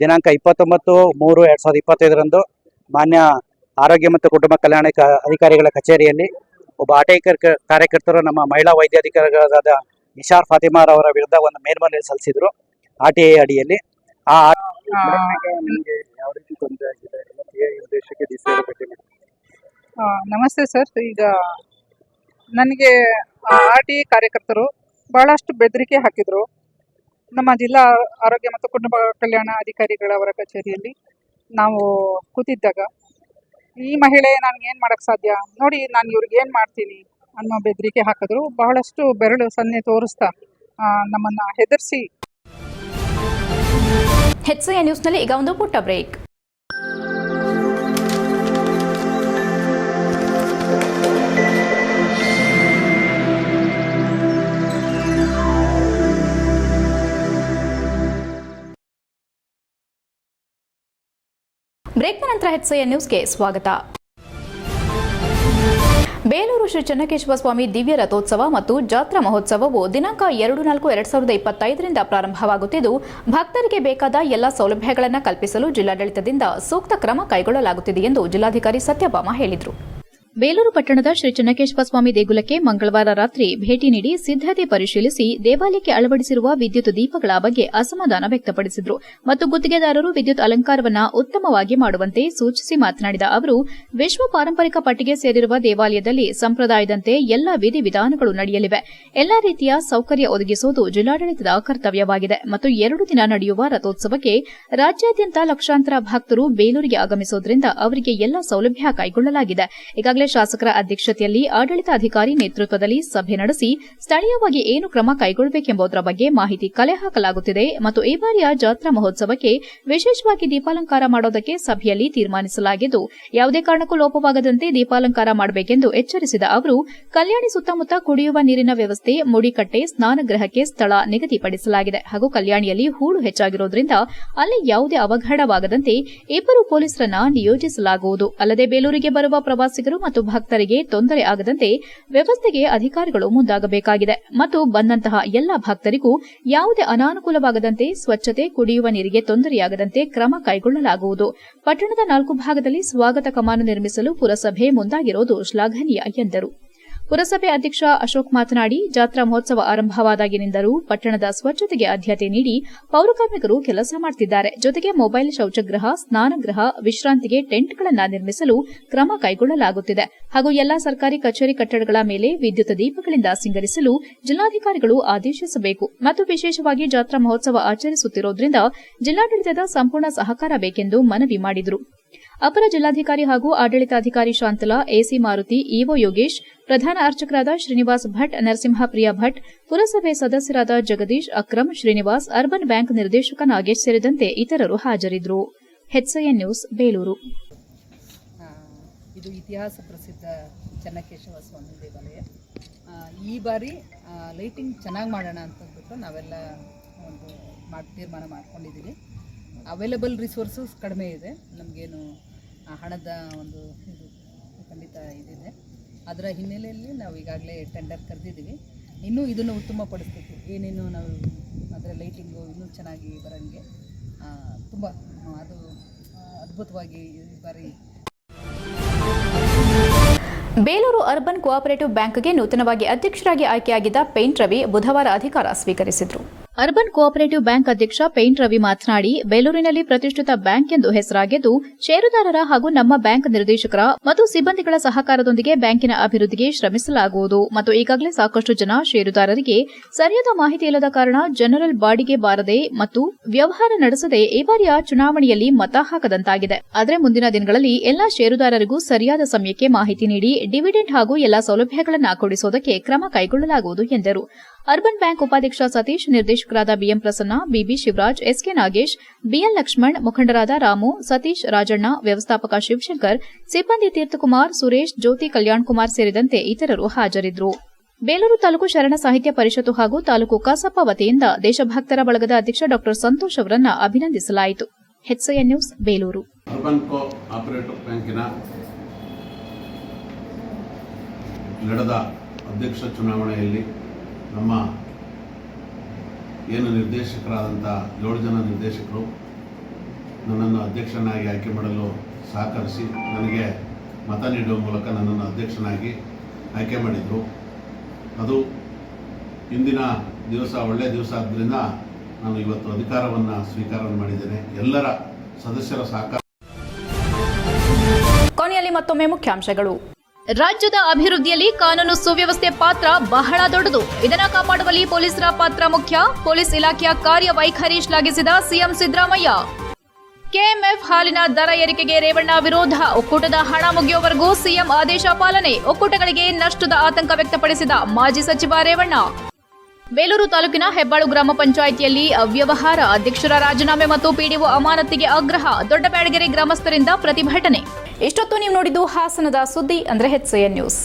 ದಿನಾಂಕ 29/3/2025 ಮಾನ್ಯ ಆರೋಗ್ಯ ಮತ್ತು ಕುಟುಂಬ ಕಲ್ಯಾಣ ಅಧಿಕಾರಿಗಳ ಕಚೇರಿಯಲ್ಲಿ ಒಬ್ಬ ಆರ್ಟಿಐ ಕಾರ್ಯಕರ್ತರು ನಮ್ಮ ಮಹಿಳಾ ವೈದ್ಯಾಧಿಕಾರಿಗಳಾದ ನಿಸಾರ್ ಫಾತಿಮಾ ಅವರ ವಿರುದ್ಧ ಒಂದು ಮೇಲ್ಮನವಿ ಸಲ್ಲಿಸಿದ್ರು ಆರ್ಟಿಐ ಅಡಿಯಲ್ಲಿ. ಯಾವ ರೀತಿ ತೊಂದರೆ ಆಗಿದೆ ಉದ್ದೇಶಕ್ಕೆ ನಮಸ್ತೆ ಸರ್. ಈಗ ನನಗೆ ಆರ್ಟಿಐ ಕಾರ್ಯಕರ್ತರು ಬಹಳಷ್ಟು ಬೆದರಿಕೆ ಹಾಕಿದ್ರು ನಮ್ಮ ಜಿಲ್ಲಾ ಆರೋಗ್ಯ ಮತ್ತು ಕುಟುಂಬ ಕಲ್ಯಾಣ ಅಧಿಕಾರಿಗಳವರ ಕಚೇರಿಯಲ್ಲಿ ನಾವು ಕೂತಿದ್ದಾಗ. ಈ ಮಹಿಳೆ ನನಗೇನು ಮಾಡೋಕ್ಕೆ ಸಾಧ್ಯ, ನೋಡಿ ನಾನು ಇವ್ರಿಗೆ ಏನು ಮಾಡ್ತೀನಿ ಅನ್ನೋ ಬೆದರಿಕೆ ಹಾಕಿದ್ರು. ಬಹಳಷ್ಟು ಬೆರಳು ಸನ್ನೆ ತೋರಿಸ್ತಾ ನಮ್ಮನ್ನು ಹೆದರಿಸಿ. HCN ನ್ಯೂಸ್ನಲ್ಲಿ ಈಗ ಒಂದು ಪುಟ್ಟ ಬ್ರೇಕ್. ಬ್ರೇಕ್ನ ನಂತರ HCN ನ್ಯೂಸ್ಗೆ ಸ್ವಾಗತ. ಬೇಲೂರು ಶ್ರೀ ಚೆನ್ನಕೇಶವ ಸ್ವಾಮಿ ದಿವ್ಯ ರಥೋತ್ಸವ ಮತ್ತು ಜಾತ್ರಾ ಮಹೋತ್ಸವವು ದಿನಾಂಕ 2/4/2025 ಪ್ರಾರಂಭವಾಗುತ್ತಿದ್ದು, ಭಕ್ತರಿಗೆ ಬೇಕಾದ ಎಲ್ಲ ಸೌಲಭ್ಯಗಳನ್ನು ಕಲ್ಪಿಸಲು ಜಿಲ್ಲಾಡಳಿತದಿಂದ ಸೂಕ್ತ ಕ್ರಮ ಕೈಗೊಳ್ಳಲಾಗುತ್ತಿದೆ ಎಂದು ಜಿಲ್ಲಾಧಿಕಾರಿ ಸತ್ಯಭಾಮ ಹೇಳಿದರು. ಬೇಲೂರು ಪಟ್ಟಣದ ಶ್ರೀ ಚೆನ್ನಕೇಶವ ಸ್ವಾಮಿ ದೇಗುಲಕ್ಕೆ ಮಂಗಳವಾರ ರಾತ್ರಿ ಭೇಟಿ ನೀಡಿ ಸಿದ್ದತೆ ಪರಿಶೀಲಿಸಿ ದೇವಾಲಯಕ್ಕೆ ಅಳವಡಿಸಿರುವ ವಿದ್ಯುತ್ ದೀಪಗಳ ಬಗ್ಗೆ ಅಸಮಾಧಾನ ವ್ಯಕ್ತಪಡಿಸಿದರು ಮತ್ತು ಗುತ್ತಿಗೆದಾರರು ವಿದ್ಯುತ್ ಅಲಂಕಾರವನ್ನು ಉತ್ತಮವಾಗಿ ಮಾಡುವಂತೆ ಸೂಚಿಸಿ ಮಾತನಾಡಿದ ಅವರು, ವಿಶ್ವ ಪಾರಂಪರಿಕ ಪಟ್ಟಿಗೆ ಸೇರಿರುವ ದೇವಾಲಯದಲ್ಲಿ ಸಂಪ್ರದಾಯದಂತೆ ಎಲ್ಲ ವಿಧಿವಿಧಾನಗಳು ನಡೆಯಲಿವೆ. ಎಲ್ಲಾ ರೀತಿಯ ಸೌಕರ್ಯ ಒದಗಿಸುವುದು ಜಿಲ್ಲಾಡಳಿತದ ಕರ್ತವ್ಯವಾಗಿದೆ ಮತ್ತು 2 ದಿನ ನಡೆಯುವ ರಥೋತ್ಸವಕ್ಕೆ ರಾಜ್ಯಾದ್ಯಂತ ಲಕ್ಷಾಂತರ ಭಕ್ತರು ಬೇಲೂರಿಗೆ ಆಗಮಿಸುವುದರಿಂದ ಅವರಿಗೆ ಎಲ್ಲ ಸೌಲಭ್ಯ ಕೈಗೊಳ್ಳಲಾಗಿದೆ. ಈಗಾಗಲೇ ಶಾಸಕರ ಅಧ್ಯಕ್ಷತೆಯಲ್ಲಿ ಆಡಳಿತಾಧಿಕಾರಿ ನೇತೃತ್ವದಲ್ಲಿ ಸಭೆ ನಡೆಸಿ ಸ್ಥಳೀಯವಾಗಿ ಏನು ಕ್ರಮ ಕೈಗೊಳ್ಳಬೇಕೆಂಬುದರ ಬಗ್ಗೆ ಮಾಹಿತಿ ಕಲೆ ಹಾಕಲಾಗುತ್ತಿದೆ ಮತ್ತು ಈ ಬಾರಿಯ ಜಾತ್ರಾ ಮಹೋತ್ಸವಕ್ಕೆ ವಿಶೇಷವಾಗಿ ದೀಪಾಲಂಕಾರ ಮಾಡೋದಕ್ಕೆ ಸಭೆಯಲ್ಲಿ ತೀರ್ಮಾನಿಸಲಾಗಿದ್ದು, ಯಾವುದೇ ಕಾರಣಕ್ಕೂ ಲೋಪವಾಗದಂತೆ ದೀಪಾಲಂಕಾರ ಮಾಡಬೇಕೆಂದು ಎಚ್ಚರಿಸಿದ ಅವರು, ಕಲ್ಯಾಣಿ ಸುತ್ತಮುತ್ತ ಕುಡಿಯುವ ನೀರಿನ ವ್ಯವಸ್ಥೆ, ಮುಡಿಕಟ್ಟೆ, ಸ್ನಾನಗೃಹಕ್ಕೆ ಸ್ಥಳ ನಿಗದಿಪಡಿಸಲಾಗಿದೆ ಹಾಗೂ ಕಲ್ಯಾಣಿಯಲ್ಲಿ ಹೂಳು ಹೆಚ್ಚಾಗಿರುವುದರಿಂದ ಅಲ್ಲಿ ಯಾವುದೇ ಅವಘಡವಾಗದಂತೆ 2 ಪೊಲೀಸರನ್ನ ನಿಯೋಜಿಸಲಾಗುವುದು. ಅಲ್ಲದೆ ಬೇಲೂರಿಗೆ ಬರುವ ಪ್ರವಾಸಿಗರು ಮತ್ತು ಭಕ್ತರಿಗೆ ತೊಂದರೆ ಆಗದಂತೆ ವ್ಯವಸ್ಥೆಗೆ ಅಧಿಕಾರಿಗಳು ಮುಂದಾಗಬೇಕಾಗಿದೆ ಮತ್ತು ಬಂದಂತಹ ಎಲ್ಲ ಭಕ್ತರಿಗೂ ಯಾವುದೇ ಅನಾನುಕೂಲವಾಗದಂತೆ ಸ್ವಚ್ಛತೆ, ಕುಡಿಯುವ ನೀರಿಗೆ ತೊಂದರೆಯಾಗದಂತೆ ಕ್ರಮ ಕೈಗೊಳ್ಳಲಾಗುವುದು. ಪಟ್ಟಣದ 4 ಭಾಗದಲ್ಲಿ ಸ್ವಾಗತ ಕಮಾನು ನಿರ್ಮಿಸಲು ಪುರಸಭೆ ಮುಂದಾಗಿರುವುದು ಶ್ಲಾಘನೀಯ ಎಂದರು. ಪುರಸಭೆ ಅಧ್ಯಕ್ಷ ಅಶೋಕ್ ಮಾತನಾಡಿ, ಜಾತ್ರಾ ಮಹೋತ್ಸವ ಆರಂಭವಾದಾಗಿನಿಂದಲೂ ಪಟ್ಟಣದ ಸ್ವಚ್ಛತೆಗೆ ಆದ್ಯತೆ ನೀಡಿ ಪೌರಕಾರ್ಮಿಕರು ಕೆಲಸ ಮಾಡುತ್ತಿದ್ದಾರೆ. ಜೊತೆಗೆ ಮೊಬೈಲ್ ಶೌಚಗೃಹ, ಸ್ನಾನಗೃಹ, ವಿಶ್ರಾಂತಿಗೆ ಟೆಂಟ್ಗಳನ್ನು ನಿರ್ಮಿಸಲು ಕ್ರಮ ಕೈಗೊಳ್ಳಲಾಗುತ್ತಿದೆ ಹಾಗೂ ಎಲ್ಲಾ ಸರ್ಕಾರಿ ಕಚೇರಿ ಕಟ್ಟಡಗಳ ಮೇಲೆ ವಿದ್ಯುತ್ ದೀಪಗಳಿಂದ ಸಿಂಗರಿಸಲು ಜಿಲ್ಲಾಧಿಕಾರಿಗಳು ಆದೇಶಿಸಬೇಕು ಮತ್ತು ವಿಶೇಷವಾಗಿ ಜಾತ್ರಾ ಮಹೋತ್ಸವ ಆಚರಿಸುತ್ತಿರುವುದರಿಂದ ಜಿಲ್ಲಾಡಳಿತದ ಸಂಪೂರ್ಣ ಸಹಕಾರ ಬೇಕೆಂದು ಮನವಿ ಮಾಡಿದರು. ಅಪರ ಜಿಲ್ಲಾಧಿಕಾರಿ ಹಾಗೂ ಆಡಳಿತಾಧಿಕಾರಿ ಶಾಂತಲಾ, ಎಸಿ ಮಾರುತಿ, ಇಒ ಯೋಗೇಶ್, ಪ್ರಧಾನ ಅರ್ಚಕರಾದ ಶ್ರೀನಿವಾಸ್ ಭಟ್, ನರಸಿಂಹಪ್ರಿಯ ಭಟ್, ಪುರಸಭೆ ಸದಸ್ಯರಾದ ಜಗದೀಶ್, ಅಕ್ರಮ್, ಶ್ರೀನಿವಾಸ್, ಅರ್ಬನ್ ಬ್ಯಾಂಕ್ ನಿರ್ದೇಶಕ ನಾಗೇಶ್ ಸೇರಿದಂತೆ ಇತರರು ಹಾಜರಿದ್ದರು. HCN news, Belur. ಇದು ಇತಿಹಾಸ ಪ್ರಸಿದ್ಧ ಚೆನ್ನಕೇಶವ ಸ್ವಾಮಿ ದೇವಾಲಯ. ಈ ಬಾರಿ ಲೈಟಿಂಗ್ ಚೆನ್ನಾಗಿ ಮಾಡೋಣ ಅಂತಂದ್ಬಿಟ್ಟು ನಾವೆಲ್ಲ ಒಂದು ತೀರ್ಮಾನ ಮಾಡ್ಕೊಂಡಿದ್ದೀವಿ. ಅವೈಲಬಲ್ ರಿಸೋರ್ಸಸ್ ಕಡಿಮೆ ಇದೆ, ನಮಗೇನು ಹಣದ ಒಂದು ಇದು ಖಂಡಿತ ಇದಿದೆ. ಅದರ ಹಿನ್ನೆಲೆಯಲ್ಲಿ ನಾವು ಈಗಾಗಲೇ ಟೆಂಡರ್ ಕರೆದಿದ್ದೀವಿ. ಇನ್ನೂ ಇದನ್ನು ಉತ್ತಮಪಡಿಸ್ಬೇಕು, ಏನೇನು ನಾವು ಅದರ ಲೈಟಿಂಗು ಇನ್ನೂ ಚೆನ್ನಾಗಿ ಬರೋಂಗೆ ತುಂಬ ಅದು ಅದ್ಭುತವಾಗಿ ಈ ಬಾರಿ. ಬೇಲೂರು ಅರ್ಬನ್ ಕೋಆಪರೇಟಿವ್ ಬ್ಯಾಂಕ್ಗೆ ನೂತನವಾಗಿ ಅಧ್ಯಕ್ಷರಾಗಿ ಆಯ್ಕೆಯಾಗಿದ್ದ ಪೇಂಟ್ ರವಿ ಬುಧವಾರ ಅಧಿಕಾರ ಸ್ವೀಕರಿಸಿದರು. ಅರ್ಬನ್ ಕೋಆಪರೇಟಿವ್ ಬ್ಯಾಂಕ್ ಅಧ್ಯಕ್ಷ ಪೇಂಟ್ ರವಿ ಮಾತನಾಡಿ, ಬೇಲೂರಿನಲ್ಲಿ ಪ್ರತಿಷ್ಠಿತ ಬ್ಯಾಂಕ್ ಎಂದು ಹೆಸರಾಗಿದ್ದು, ಷೇರುದಾರರ ಹಾಗೂ ನಮ್ಮ ಬ್ಯಾಂಕ್ ನಿರ್ದೇಶಕರ ಮತ್ತು ಸಿಬ್ಬಂದಿಗಳ ಸಹಕಾರದೊಂದಿಗೆ ಬ್ಯಾಂಕಿನ ಅಭಿವೃದ್ಧಿಗೆ ಶ್ರಮಿಸಲಾಗುವುದು ಮತ್ತು ಈಗಾಗಲೇ ಸಾಕಷ್ಟು ಜನ ಷೇರುದಾರರಿಗೆ ಸರಿಯಾದ ಮಾಹಿತಿ ಇಲ್ಲದ ಕಾರಣ ಜನರಲ್ ಬಾಡಿಗೆ ಬಾರದೆ ಮತ್ತು ವ್ಯವಹಾರ ನಡೆಸದೆ ಈ ಬಾರಿಯ ಚುನಾವಣೆಯಲ್ಲಿ ಮತ ಹಾಕದಂತಾಗಿದೆ. ಆದರೆ ಮುಂದಿನ ದಿನಗಳಲ್ಲಿ ಎಲ್ಲಾ ಷೇರುದಾರರಿಗೂ ಸರಿಯಾದ ಸಮಯಕ್ಕೆ ಮಾಹಿತಿ ನೀಡಿ ಡಿವಿಡೆಂಡ್ ಹಾಗೂ ಎಲ್ಲಾ ಸೌಲಭ್ಯಗಳನ್ನು ಕೊಡಿಸುವುದಕ್ಕೆ ಕ್ರಮ ಕೈಗೊಳ್ಳಲಾಗುವುದು ಎಂದರು. ಅರ್ಬನ್ ಬ್ಯಾಂಕ್ ಉಪಾಧ್ಯಕ್ಷ ಸತೀಶ್, ನಿರ್ದೇಶಕರಾದ BM Prasanna, BB Shivaraj, SK Nagesh, BL Lakshman, ಮುಖಂಡರಾದ ರಾಮು, ಸತೀಶ್, ರಾಜಣ್ಣ, ವ್ಯವಸ್ಥಾಪಕ ಶಿವಶಂಕರ್, ಸಿಬ್ಬಂದಿ ತೀರ್ಥಕುಮಾರ್, ಸುರೇಶ್, ಜ್ಯೋತಿ ಕಲ್ಯಾಣ್ ಕುಮಾರ್ ಸೇರಿದಂತೆ ಇತರರು ಹಾಜರಿದ್ದರು. ಬೇಲೂರು ತಾಲೂಕು ಶರಣ ಸಾಹಿತ್ಯ ಪರಿಷತ್ತು ಹಾಗೂ ತಾಲೂಕು ಕಸಾಪ ವತಿಯಿಂದ ದೇಶಭಕ್ತರ ಬಳಗದ ಅಧ್ಯಕ್ಷ ಡಾ ಸಂತೋಷ್ ಅವರನ್ನು ಅಭಿನಂದಿಸಲಾಯಿತು. HCN news, Belur. Urban co operative ಬ್ಯಾಂಕಿನ ನಡೆದ ಅಧ್ಯಕ್ಷ ಚುನಾವಣೆಯಲ್ಲಿ ನಮ್ಮ ಏನು ನಿರ್ದೇಶಕರಾದಂಥ 7 ಜನ ನಿರ್ದೇಶಕರು ನನ್ನನ್ನು ಅಧ್ಯಕ್ಷನಾಗಿ ಆಯ್ಕೆ ಮಾಡಲು ಸಹಕರಿಸಿ ನನಗೆ ಮತ ನೀಡುವ ಮೂಲಕ ನನ್ನನ್ನು ಅಧ್ಯಕ್ಷನಾಗಿ ಆಯ್ಕೆ ಮಾಡಿದರು. ಅದು ಇಂದಿನ ದಿವಸ ಒಳ್ಳೆಯ ದಿವಸ ಆದ್ದರಿಂದ ನಾನು ಇವತ್ತು ಅಧಿಕಾರವನ್ನು ಸ್ವೀಕಾರ ಮಾಡಿದ್ದೇನೆ. ಎಲ್ಲರ ಸದಸ್ಯರ ಸಹಕಾರ. ಕೊನೆಯಲ್ಲಿ ಮತ್ತೊಮ್ಮೆ ಮುಖ್ಯಾಂಶಗಳು. ರಾಜ್ಯದ ಅಭಿವೃದ್ಧಿಯಲ್ಲಿ ಕಾನೂನು ಸುವ್ಯವಸ್ಥೆ ಪಾತ್ರ ಬಹಳ ದೊಡ್ಡದು. ಇದನ್ನು ಕಾಪಾಡುವಲ್ಲಿ ಪೊಲೀಸರ ಪಾತ್ರ ಮುಖ್ಯ. ಪೊಲೀಸ್ ಇಲಾಖೆಯ ಕಾರ್ಯವೈಖರಿ ಶ್ಲಾಘಿಸಿದ ಸಿಎಂ ಸಿದ್ದರಾಮಯ್ಯ. ಕೆಎಂಎಫ್ ಹಾಲಿನ ದರ ಏರಿಕೆಗೆ ರೇವಣ್ಣ ವಿರೋಧ. ಒಕ್ಕೂಟದ ಹಣ ಮುಗಿಯುವವರೆಗೂ ಸಿಎಂ ಆದೇಶ ಪಾಲನೆ. ಒಕ್ಕೂಟಗಳಿಗೆ ನಷ್ಟದ ಆತಂಕ ವ್ಯಕ್ತಪಡಿಸಿದ ಮಾಜಿ ಸಚಿವ ರೇವಣ್ಣ. ಬೇಲೂರು ತಾಲೂಕಿನ ಹೆಬ್ಬಾಳು ಗ್ರಾಮ ಪಂಚಾಯಿತಿಯಲ್ಲಿ ಅವ್ಯವಹಾರ. ಅಧ್ಯಕ್ಷರ ರಾಜೀನಾಮೆ ಮತ್ತು ಪಿಡಿಒ ಅಮಾನತಿಗೆ ಆಗ್ರಹ. ದೊಡ್ಡಬ್ಯಾಡಗೆರೆ ಗ್ರಾಮಸ್ಥರಿಂದ ಪ್ರತಿಭಟನೆ. ಇಷ್ಟೊತ್ತು ನೀವು ನೋಡಿದ್ದು ಹಾಸನದ ಸುದ್ದಿ ಅಂದ್ರೆ HCN ನ್ಯೂಸ್.